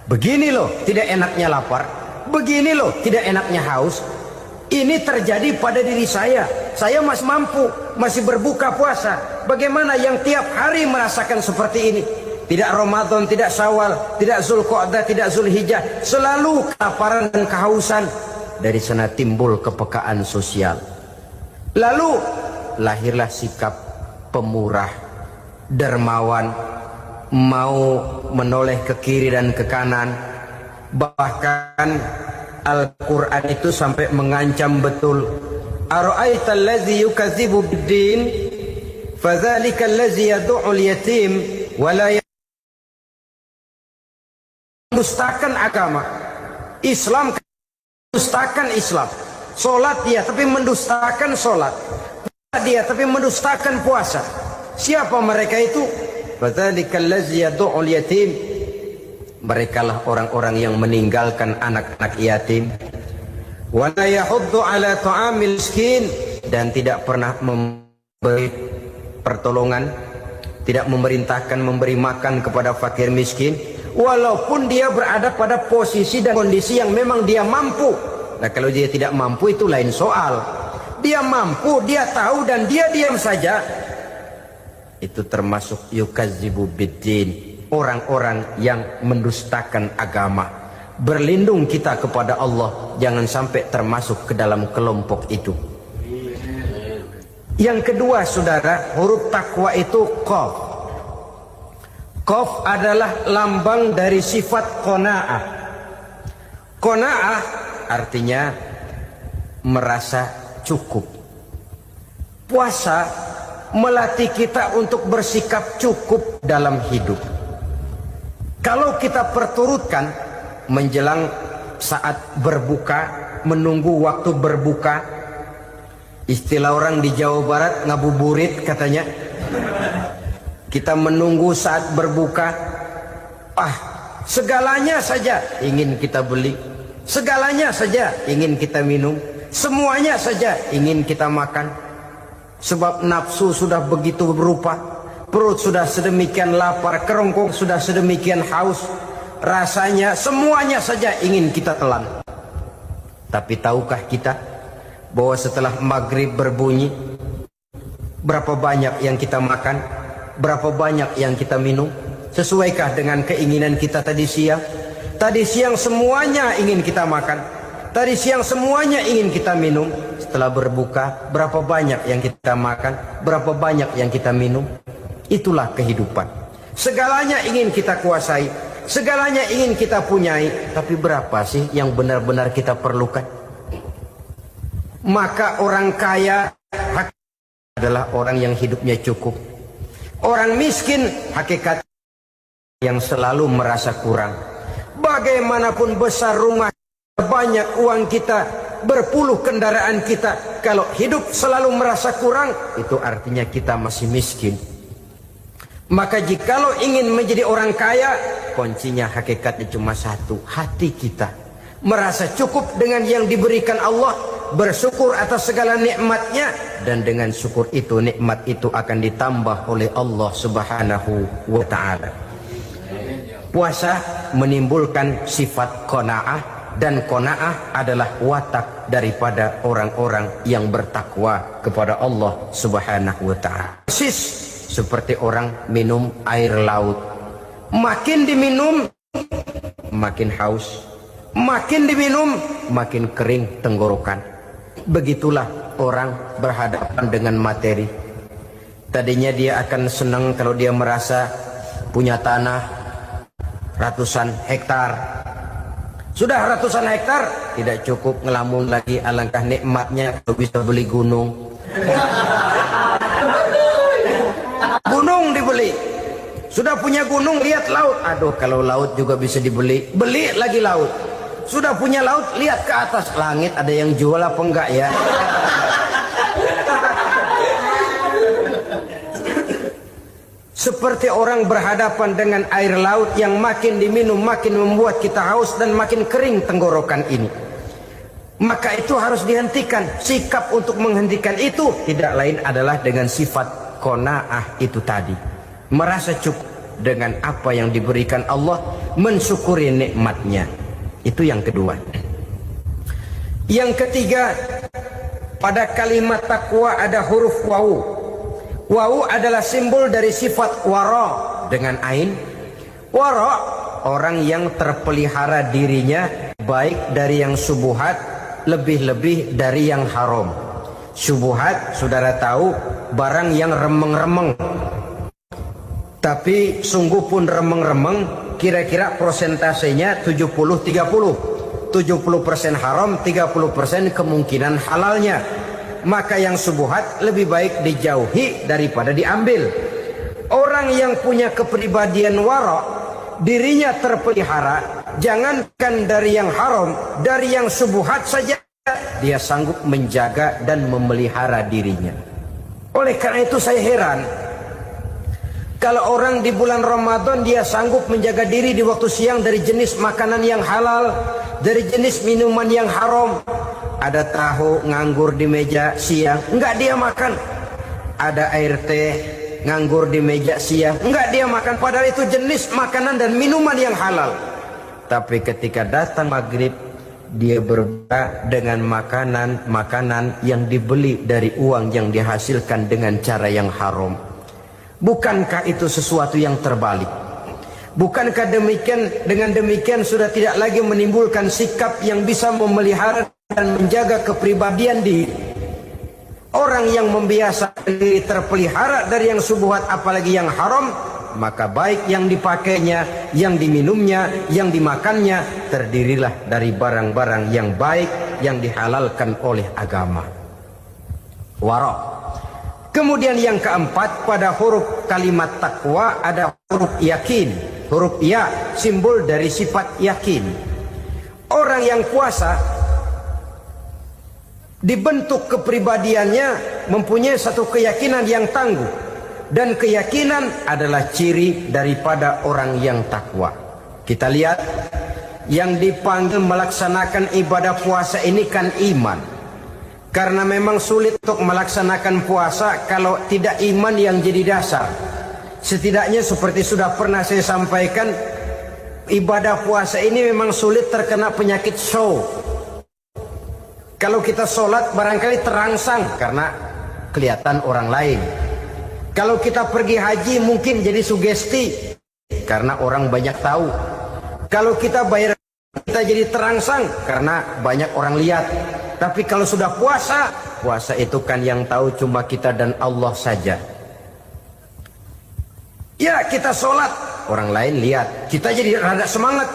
Begini loh tidak enaknya lapar, begini loh tidak enaknya haus. Ini terjadi pada diri saya. Saya masih mampu, masih berbuka puasa. Bagaimana yang tiap hari merasakan seperti ini? Tidak Ramadan, tidak Syawal, tidak Zulqa'dah, tidak Zulhijjah, selalu kelaparan dan kehausan. Dari sana timbul kepekaan sosial. Lalu lahirlah sikap pemurah, dermawan, mau menoleh ke kiri dan ke kanan. Bahkan Al-Quran itu sampai mengancam betul. Ara'aita allazi yukadzibu bid-din fadzalika allazi yad'u al-yatim wa la mendustakan agama. Islam mendustakan Islam. Salat dia tapi mendustakan salat. Puasa dia tapi mendustakan puasa. Siapa mereka itu? Fadzalika allazi yad'u al-yatim. Merekalah orang-orang yang meninggalkan anak-anak yatim. Wa la yahuddu ala ta'amil miskin, dan tidak pernah memberi pertolongan, tidak memerintahkan memberi makan kepada fakir miskin, walaupun dia berada pada posisi dan kondisi yang memang dia mampu. Nah, kalau dia tidak mampu itu lain soal. Dia mampu, dia tahu, dan dia diam saja. Itu termasuk yukadzibu biddin. Orang-orang yang mendustakan agama. Berlindung kita kepada Allah, jangan sampai termasuk ke dalam kelompok itu. Yang kedua saudara, huruf takwa itu qaf. Qaf adalah lambang dari sifat qanaah. Qanaah artinya merasa cukup. Puasa melatih kita untuk bersikap cukup dalam hidup. Kalau kita perturutkan menjelang saat berbuka, menunggu waktu berbuka, istilah orang di Jawa Barat ngabuburit katanya. Kita menunggu saat berbuka, segalanya saja ingin kita beli, segalanya saja ingin kita minum, semuanya saja ingin kita makan. Sebab nafsu sudah begitu berupa. Perut sudah sedemikian lapar, kerongkong sudah sedemikian haus. Rasanya semuanya saja ingin kita telan. Tapi tahukah kita bahwa setelah maghrib berbunyi, berapa banyak yang kita makan, berapa banyak yang kita minum? Sesuaikah dengan keinginan kita tadi siang? Tadi siang semuanya ingin kita makan, tadi siang semuanya ingin kita minum. Setelah berbuka, berapa banyak yang kita makan, berapa banyak yang kita minum? Itulah kehidupan. Segalanya ingin kita kuasai, segalanya ingin kita punyai, tapi berapa sih yang benar-benar kita perlukan? Maka orang kaya adalah orang yang hidupnya cukup. Orang miskin hakikat yang selalu merasa kurang. Bagaimanapun besar rumah, banyak uang kita, berpuluh kendaraan kita, kalau hidup selalu merasa kurang, itu artinya kita masih miskin. Maka jikalau ingin menjadi orang kaya, kuncinya hakikatnya cuma satu, hati kita merasa cukup dengan yang diberikan Allah, bersyukur atas segala nikmatnya, dan dengan syukur itu, nikmat itu akan ditambah oleh Allah Subhanahu wa ta'ala. Puasa menimbulkan sifat qanaah, dan qanaah adalah watak daripada orang-orang yang bertakwa kepada Allah Subhanahu wa ta'ala. Persis seperti orang minum air laut. Makin diminum makin haus, makin diminum makin kering tenggorokan. Begitulah orang berhadapan dengan materi. Tadinya dia akan senang kalau dia merasa punya tanah ratusan hektar. Sudah ratusan hektar tidak cukup, ngelamun lagi, alangkah nikmatnya kalau bisa beli gunung. Gunung dibeli. Sudah punya gunung, lihat laut. Aduh, kalau laut juga bisa dibeli, beli lagi laut. Sudah punya laut, lihat ke atas langit, ada yang jual apa enggak ya? Seperti orang berhadapan dengan air laut yang makin diminum makin membuat kita haus dan makin kering tenggorokan ini. Maka itu harus dihentikan. Sikap untuk menghentikan itu tidak lain adalah dengan sifat qanaah itu tadi. Merasa cukup dengan apa yang diberikan Allah, mensyukuri nikmatnya. Itu yang kedua. Yang ketiga, pada kalimat takwa ada huruf wawu. Wawu adalah simbol dari sifat wara dengan ain. Wara, orang yang terpelihara dirinya baik dari yang subuhat, lebih-lebih dari yang haram. Subuhat, saudara tahu, barang yang remeng-remeng. Tapi sungguh pun remeng-remeng, kira-kira persentasenya 70-30. 70% haram, 30% kemungkinan halalnya. Maka yang subuhat lebih baik dijauhi daripada diambil. Orang yang punya kepribadian wara, dirinya terpelihara, jangankan dari yang haram, dari yang subuhat saja dia sanggup menjaga dan memelihara dirinya. Oleh karena itu saya heran kalau orang di bulan Ramadan dia sanggup menjaga diri di waktu siang dari jenis makanan yang halal, dari jenis minuman yang haram. Ada tahu nganggur di meja siang, enggak dia makan. Ada air teh nganggur di meja siang, enggak dia makan. Padahal itu jenis makanan dan minuman yang halal. Tapi ketika datang maghrib, dia berbuka dengan makanan yang dibeli dari uang yang dihasilkan dengan cara yang haram. Bukankah itu sesuatu yang terbalik? Bukankah dengan demikian sudah tidak lagi menimbulkan sikap yang bisa memelihara dan menjaga kepribadian diri? Orang yang membiasakan diri terpelihara dari yang subuhat apalagi yang haram, maka baik yang dipakainya, yang diminumnya, yang dimakannya terdirilah dari barang-barang yang baik yang dihalalkan oleh agama. Wara. Kemudian yang keempat, pada huruf kalimat takwa ada huruf yakin. Huruf ya simbol dari sifat yakin. Orang yang puasa dibentuk kepribadiannya mempunyai satu keyakinan yang tangguh, dan keyakinan adalah ciri daripada orang yang takwa. Kita lihat yang dipanggil melaksanakan ibadah puasa ini kan iman. Karena memang sulit untuk melaksanakan puasa kalau tidak iman yang jadi dasar. Setidaknya seperti sudah pernah saya sampaikan, ibadah puasa ini memang sulit terkena penyakit show. Kalau kita sholat barangkali terangsang karena kelihatan orang lain. Kalau kita pergi haji mungkin jadi sugesti karena orang banyak tahu. Kalau kita bayar kita jadi terangsang karena banyak orang lihat. Tapi kalau sudah puasa, puasa itu kan yang tahu cuma kita dan Allah saja. Ya kita sholat, orang lain lihat, kita jadi rada semangat.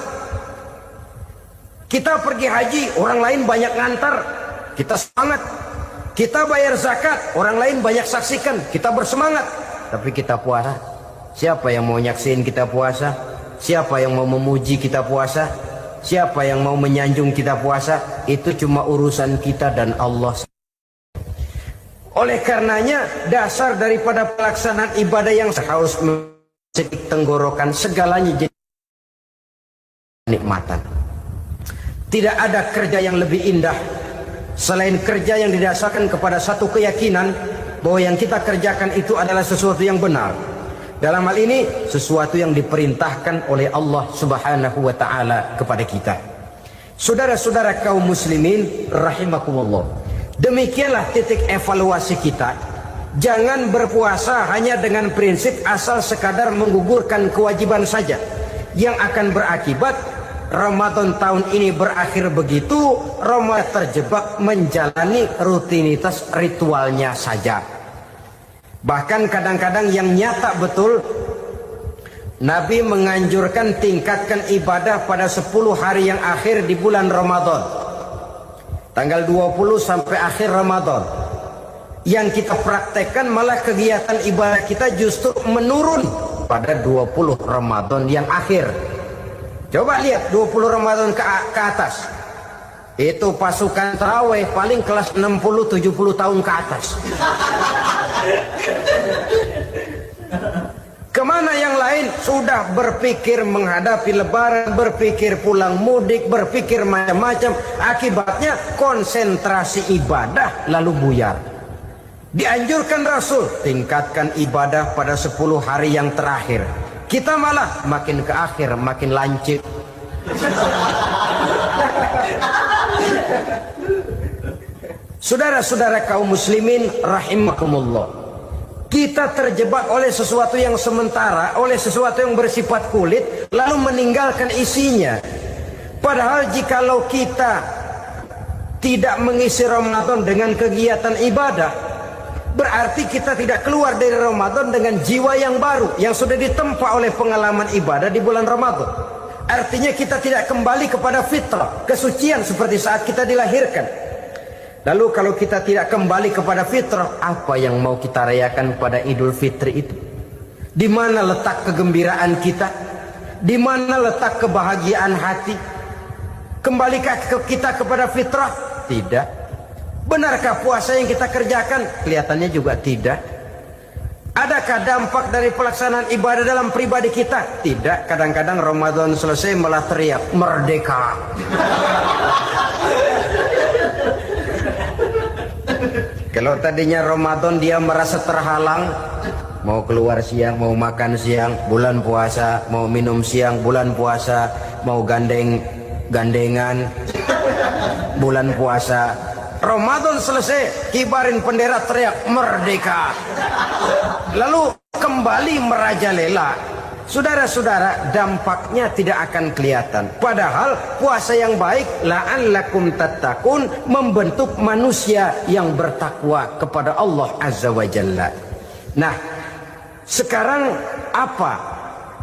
Kita pergi haji, orang lain banyak ngantar, kita semangat. Kita bayar zakat, orang lain banyak saksikan, kita bersemangat. Tapi kita puasa, siapa yang mau nyaksiin kita puasa? Siapa yang mau memuji kita puasa? Siapa yang mau menyanjung kita puasa? Itu cuma urusan kita dan Allah. Oleh karenanya dasar daripada pelaksanaan ibadah yang harus mencedik tenggorokan segalanya jadi nikmatan. Tidak ada kerja yang lebih indah selain kerja yang didasarkan kepada satu keyakinan bahwa yang kita kerjakan itu adalah sesuatu yang benar. Dalam hal ini sesuatu yang diperintahkan oleh Allah Subhanahu wa taala kepada kita. Saudara-saudara kaum muslimin rahimakumullah. Demikianlah titik evaluasi kita. Jangan berpuasa hanya dengan prinsip asal sekadar menggugurkan kewajiban saja, yang akan berakibat Ramadan tahun ini berakhir begitu, Ramadan terjebak menjalani rutinitas ritualnya saja. Bahkan kadang-kadang yang nyata betul, Nabi menganjurkan tingkatkan ibadah pada 10 hari yang akhir di bulan Ramadan, tanggal 20 sampai akhir Ramadan. Yang kita praktekkan malah kegiatan ibadah kita justru menurun pada 20 Ramadan yang akhir. Coba lihat 20 Ramadan ke atas, itu pasukan tarawih paling kelas 60-70 tahun ke atas. Mana yang lain sudah berpikir menghadapi lebaran, berpikir pulang mudik, berpikir macam-macam. Akibatnya konsentrasi ibadah lalu buyar. Dianjurkan Rasul, tingkatkan ibadah pada 10 hari yang terakhir. Kita malah makin ke akhir makin lancip. Saudara-saudara kaum muslimin rahimakumullah. Kita terjebak oleh sesuatu yang sementara, oleh sesuatu yang bersifat kulit, lalu meninggalkan isinya. Padahal jikalau kita tidak mengisi Ramadan dengan kegiatan ibadah, berarti kita tidak keluar dari Ramadan dengan jiwa yang baru, yang sudah ditempa oleh pengalaman ibadah di bulan Ramadan. Artinya kita tidak kembali kepada fitrah, kesucian seperti saat kita dilahirkan. Lalu kalau kita tidak kembali kepada fitrah, apa yang mau kita rayakan pada Idul Fitri itu? Di mana letak kegembiraan kita? Di mana letak kebahagiaan hati? Kembalikah kita kepada fitrah? Tidak. Benarkah puasa yang kita kerjakan? Kelihatannya juga tidak. Adakah dampak dari pelaksanaan ibadah dalam pribadi kita? Tidak. Kadang-kadang Ramadan selesai malah teriak merdeka. Kalau tadinya Ramadan dia merasa terhalang, mau keluar siang, mau makan siang, bulan puasa, mau minum siang, bulan puasa, mau gandengan, bulan puasa. Ramadan selesai, kibarin bendera, teriak merdeka. Lalu kembali merajalela. Saudara-saudara, dampaknya tidak akan kelihatan. Padahal puasa yang baik, la'allakum tattaqun, membentuk manusia yang bertakwa kepada Allah Azza wa Jalla. Nah, sekarang apa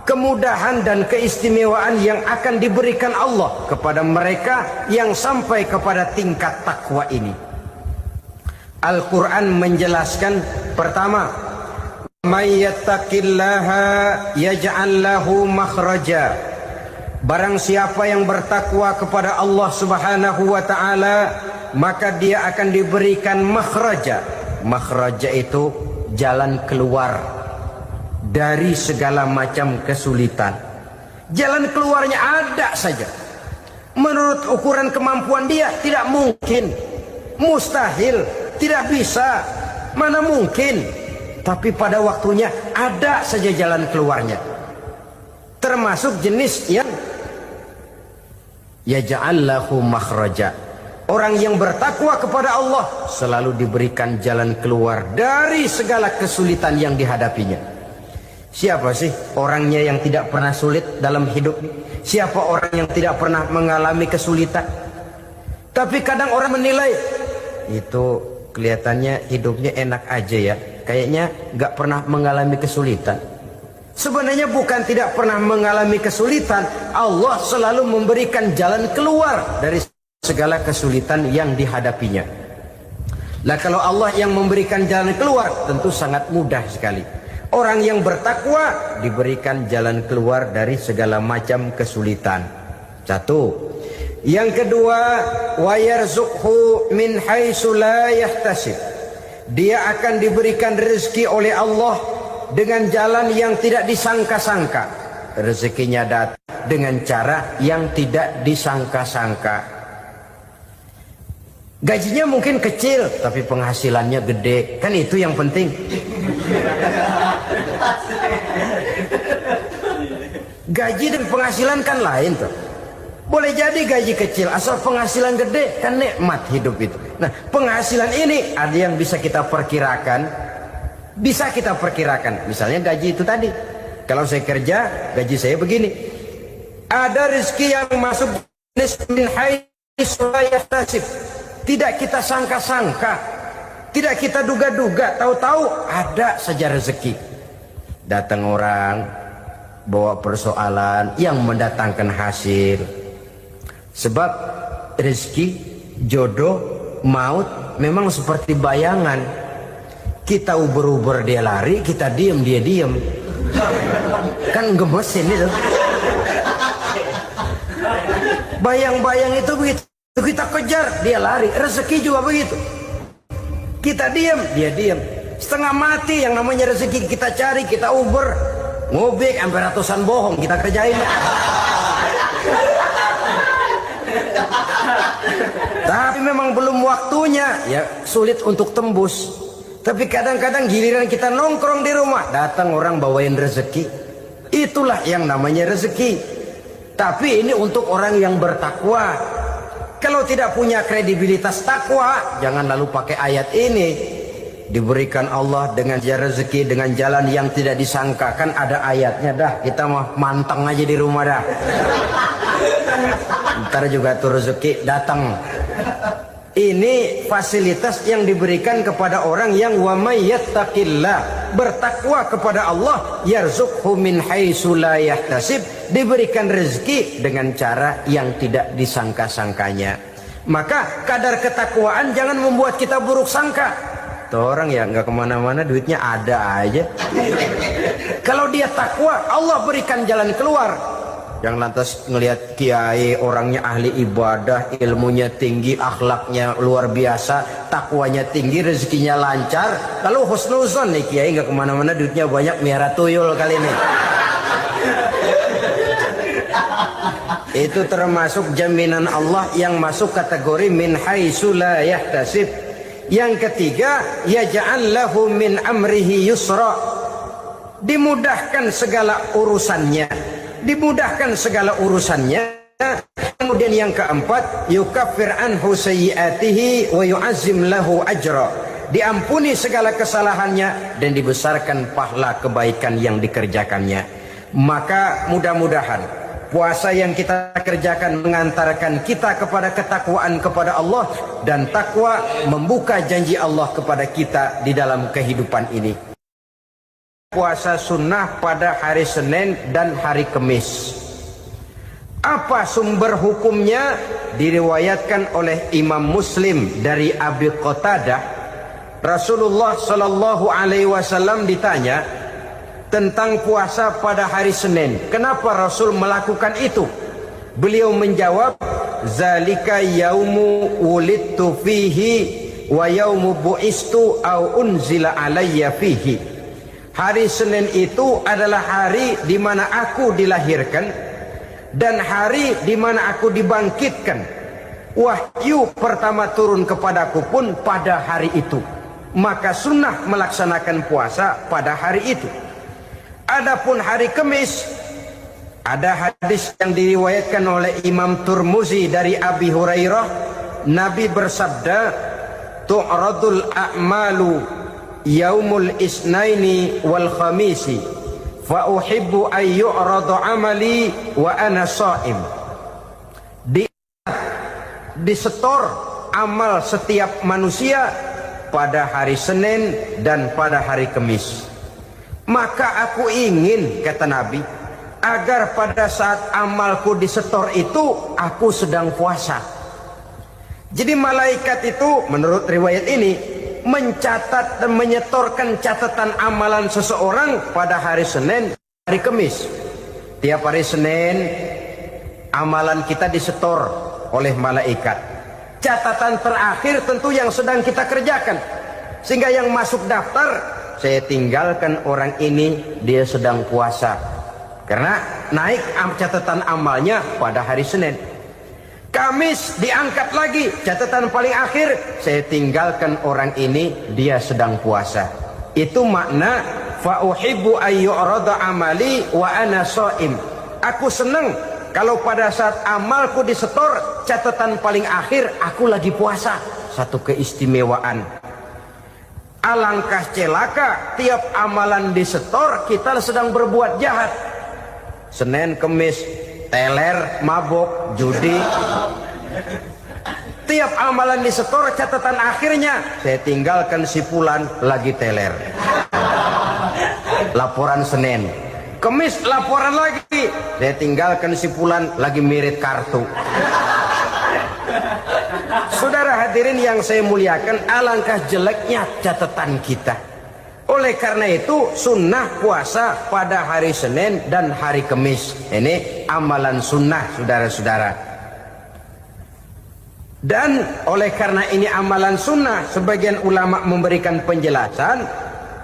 kemudahan dan keistimewaan yang akan diberikan Allah kepada mereka yang sampai kepada tingkat takwa ini? Al-Quran menjelaskan, pertama, "May yattaqillaha yaj'al lahu makhraja." Barang siapa yang bertakwa kepada Allah Subhanahu wa taala, maka dia akan diberikan makhraja. Makhraja itu jalan keluar dari segala macam kesulitan. Jalan keluarnya ada saja. Menurut ukuran kemampuan dia tidak mungkin, mustahil, tidak bisa, mana mungkin. Tapi pada waktunya ada saja jalan keluarnya. Termasuk jenis yang yaj'al lahu makhraja. Orang yang bertakwa kepada Allah selalu diberikan jalan keluar dari segala kesulitan yang dihadapinya. Siapa sih orangnya yang tidak pernah sulit dalam hidup? Siapa orang yang tidak pernah mengalami kesulitan? Tapi kadang orang menilai, itu kelihatannya hidupnya enak aja ya, kayaknya gak pernah mengalami kesulitan. Sebenarnya bukan tidak pernah mengalami kesulitan, Allah selalu memberikan jalan keluar dari segala kesulitan yang dihadapinya. Nah, kalau Allah yang memberikan jalan keluar, tentu sangat mudah sekali. Orang yang bertakwa diberikan jalan keluar dari segala macam kesulitan. Satu. Yang kedua, wa yarzuqhu min haitsu la yahtasib. Dia akan diberikan rezeki oleh Allah dengan jalan yang tidak disangka-sangka. Rezekinya datang dengan cara yang tidak disangka-sangka. Gajinya mungkin kecil, tapi penghasilannya gede. Kan itu yang penting. Gaji dan penghasilan kan lain tuh. Boleh jadi gaji kecil, asal penghasilan gede, kan nikmat hidup itu. Nah, penghasilan ini ada yang bisa kita perkirakan. Bisa kita perkirakan. Misalnya gaji itu tadi. Kalau saya kerja, gaji saya begini. Ada rezeki yang masuk min haitsu la yahtasib. Tidak kita sangka-sangka. Tidak kita duga-duga. Tahu-tahu ada saja rezeki. Datang orang, bawa persoalan yang mendatangkan hasil. Sebab rezeki, jodoh, maut memang seperti bayangan. Kita uber-uber dia lari, kita diem dia diem. Kan gemesin itu. Bayang-bayang itu begitu. Kita kejar, dia lari. Rezeki juga begitu. Kita diem, dia diem. Setengah mati yang namanya rezeki kita cari, kita uber. Ngobek sampai ratusan bohong kita kerjain. Tapi memang belum waktunya, ya sulit untuk tembus. Tapi kadang-kadang giliran kita nongkrong di rumah, datang orang bawain rezeki. Itulah yang namanya rezeki. Tapi ini untuk orang yang bertakwa. Kalau tidak punya kredibilitas takwa, jangan lalu pakai ayat ini. Diberikan Allah dengan rezeki dengan jalan yang tidak disangka. Kan ada ayatnya dah, kita mah manteng aja di rumah dah. Ntar juga tuh rezeki datang. Ini fasilitas yang diberikan kepada orang yang wa may yattaqillah, bertakwa kepada Allah, yarzuqhu min haitsu la yahtasib, diberikan rezeki dengan cara yang tidak disangka-sangkanya. Maka kadar ketakwaan jangan membuat kita buruk sangka. Tuh orang ya nggak kemana-mana, duitnya ada aja. Kalau dia takwa, Allah berikan jalan keluar. Yang lantas ngelihat kiai orangnya ahli ibadah, ilmunya tinggi, akhlaknya luar biasa, takwanya tinggi, rezekinya lancar. Lalu husnuzon nih kiai nggak kemana-mana, duitnya banyak, miara tuyul kali ini. Itu termasuk jaminan Allah yang masuk kategori min haitsu la yahtasib. Yang ketiga, yaj'al lahu min amrihi yusra, dimudahkan segala urusannya. Dimudahkan segala urusannya. Kemudian yang keempat, yukaffir anhu sayyiatihi wa yu'azzim lahu ajra, diampuni segala kesalahannya dan dibesarkan pahala kebaikan yang dikerjakannya. Maka mudah-mudahan puasa yang kita kerjakan mengantarkan kita kepada ketakwaan kepada Allah, dan takwa membuka janji Allah kepada kita di dalam kehidupan ini. Puasa sunnah pada hari Senin dan hari Kamis. Apa sumber hukumnya? Diriwayatkan oleh Imam Muslim dari Abi Qatadah, Rasulullah Shallallahu Alaihi Wasallam ditanya tentang puasa pada hari Senin. Kenapa Rasul melakukan itu? Beliau menjawab, zalika yaumu wulidtu fihi wa yaumu bu'istu au unzila alayya fihi. Hari Senin itu adalah hari di mana aku dilahirkan dan hari di mana aku dibangkitkan. Wahyu pertama turun kepadaku pun pada hari itu. Maka sunnah melaksanakan puasa pada hari itu. Adapun hari Kamis, ada hadis yang diriwayatkan oleh Imam Turmuzi dari Abi Hurairah, Nabi bersabda, tu'radul a'malu yaumul isnaini wal khamisi fa uhibbu ay yu'radu amali wa ana shaim. Disetor amal setiap manusia pada hari Senin dan pada hari Kamis. Maka aku ingin, kata Nabi, agar pada saat amalku disetor itu aku sedang puasa. Jadi malaikat itu menurut riwayat ini mencatat dan menyetorkan catatan amalan seseorang pada hari Senin, hari Kamis. Tiap hari Senin amalan kita disetor oleh malaikat. Catatan terakhir tentu yang sedang kita kerjakan, sehingga yang masuk daftar, saya tinggalkan orang ini, dia sedang puasa, karena naik catatan amalnya pada hari Senin. Kamis diangkat lagi, catatan paling akhir, saya tinggalkan orang ini, dia sedang puasa. Itu makna fa uhibbu ay yu'rada amali wa ana shaim. Aku senang kalau pada saat amalku disetor, catatan paling akhir aku lagi puasa. Satu keistimewaan. Alangkah celaka tiap amalan disetor kita sedang berbuat jahat. Senin, Kamis, teler, mabok, judi. Tiap amalan disetor, catatan akhirnya saya tinggalkan si fulan lagi teler. Laporan Senin. Kamis laporan lagi, saya tinggalkan si fulan lagi mirip kartu. Saudara hadirin yang saya muliakan, alangkah jeleknya catatan kita. Oleh karena itu sunnah puasa pada hari Senin dan hari Kamis. Ini amalan sunnah, saudara-saudara. Dan oleh karena ini amalan sunnah, sebagian ulama memberikan penjelasan,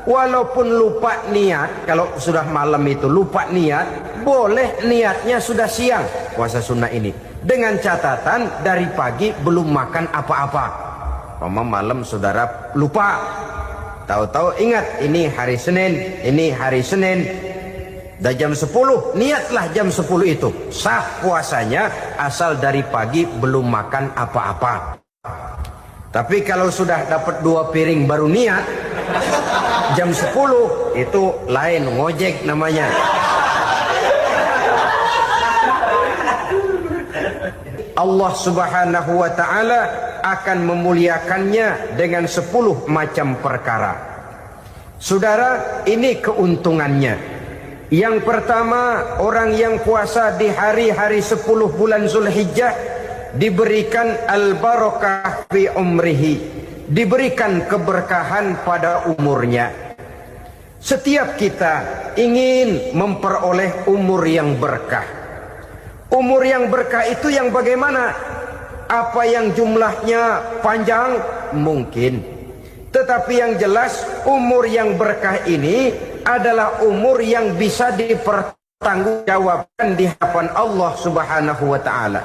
walaupun lupa niat, kalau sudah malam itu lupa niat, boleh niatnya sudah siang puasa sunnah ini, dengan catatan dari pagi belum makan apa-apa. Malam saudara lupa, tahu-tahu ingat ini hari Senin, dah jam 10, niatlah jam 10 itu, sah puasanya asal dari pagi belum makan apa-apa. Tapi kalau sudah dapat 2 piring baru niat, jam 10 itu lain, ngojek namanya. Allah subhanahu wa ta'ala akan memuliakannya dengan 10 macam perkara. Saudara, ini keuntungannya. Yang pertama, orang yang puasa di hari-hari 10 bulan Zulhijjah diberikan al-barakah fi umrihi, diberikan keberkahan pada umurnya. Setiap kita ingin memperoleh umur yang berkah. Umur yang berkah itu yang bagaimana? Apa yang jumlahnya panjang? Mungkin. Tetapi yang jelas umur yang berkah ini adalah umur yang bisa dipertanggungjawabkan di hadapan Allah subhanahu wa ta'ala.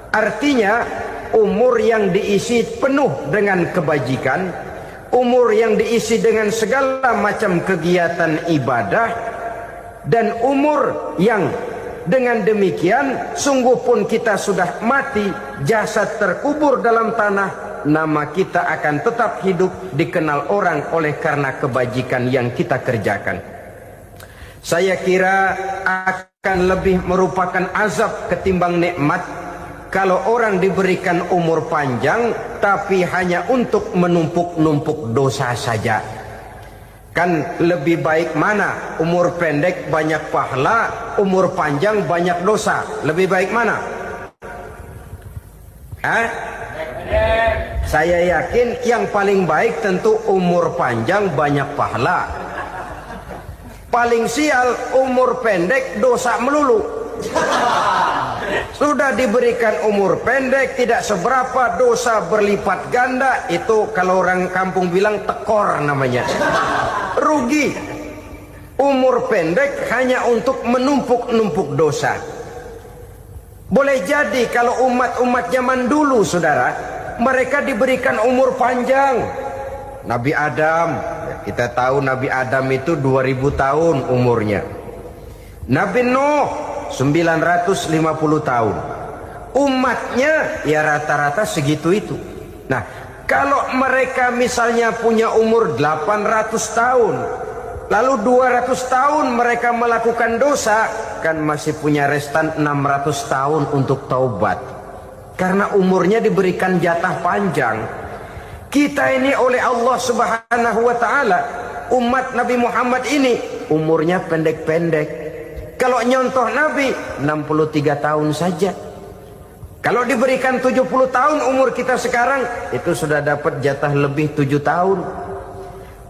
Artinya umur yang diisi penuh dengan kebajikan, umur yang diisi dengan segala macam kegiatan ibadah, dan umur yang dengan demikian sungguh pun kita sudah mati, jasad terkubur dalam tanah, nama kita akan tetap hidup, dikenal orang oleh karena kebajikan yang kita kerjakan. Saya kira akan lebih merupakan azab ketimbang nikmat kalau orang diberikan umur panjang tapi hanya untuk menumpuk-numpuk dosa saja. Kan lebih baik mana? Umur pendek banyak pahala, umur panjang banyak dosa. Lebih baik mana? Saya yakin yang paling baik tentu umur panjang banyak pahala. Paling sial umur pendek dosa melulu. Sudah diberikan umur pendek, tidak seberapa, dosa berlipat ganda. Itu kalau orang kampung bilang tekor namanya. Rugi. Umur pendek hanya untuk menumpuk-numpuk dosa. Boleh jadi kalau umat-umat zaman dulu, saudara, mereka diberikan umur panjang. Nabi Adam, kita tahu Nabi Adam itu 2000 tahun umurnya. Nabi Nuh 950 tahun. Umatnya ya rata-rata segitu itu. Nah, kalau mereka misalnya punya umur 800 tahun, lalu 200 tahun mereka melakukan dosa, kan masih punya restan 600 tahun untuk taubat. Karena umurnya diberikan jatah panjang. Kita ini oleh Allah subhanahu wa ta'ala, umat Nabi Muhammad ini umurnya pendek-pendek. Kalau nyontoh Nabi 63 tahun saja. Kalau diberikan 70 tahun umur kita sekarang, itu sudah dapat jatah lebih 7 tahun.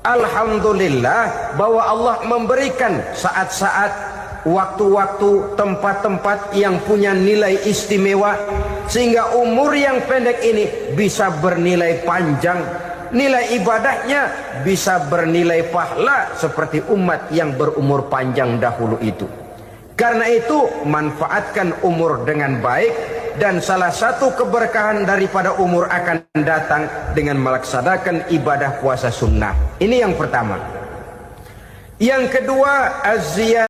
Alhamdulillah bahwa Allah memberikan saat-saat, waktu-waktu, tempat-tempat yang punya nilai istimewa, sehingga umur yang pendek ini bisa bernilai panjang. Nilai ibadahnya bisa bernilai pahala seperti umat yang berumur panjang dahulu itu. Karena itu manfaatkan umur dengan baik, dan salah satu keberkahan daripada umur akan datang dengan melaksanakan ibadah puasa sunnah. Ini yang pertama. Yang kedua, az-ziyarah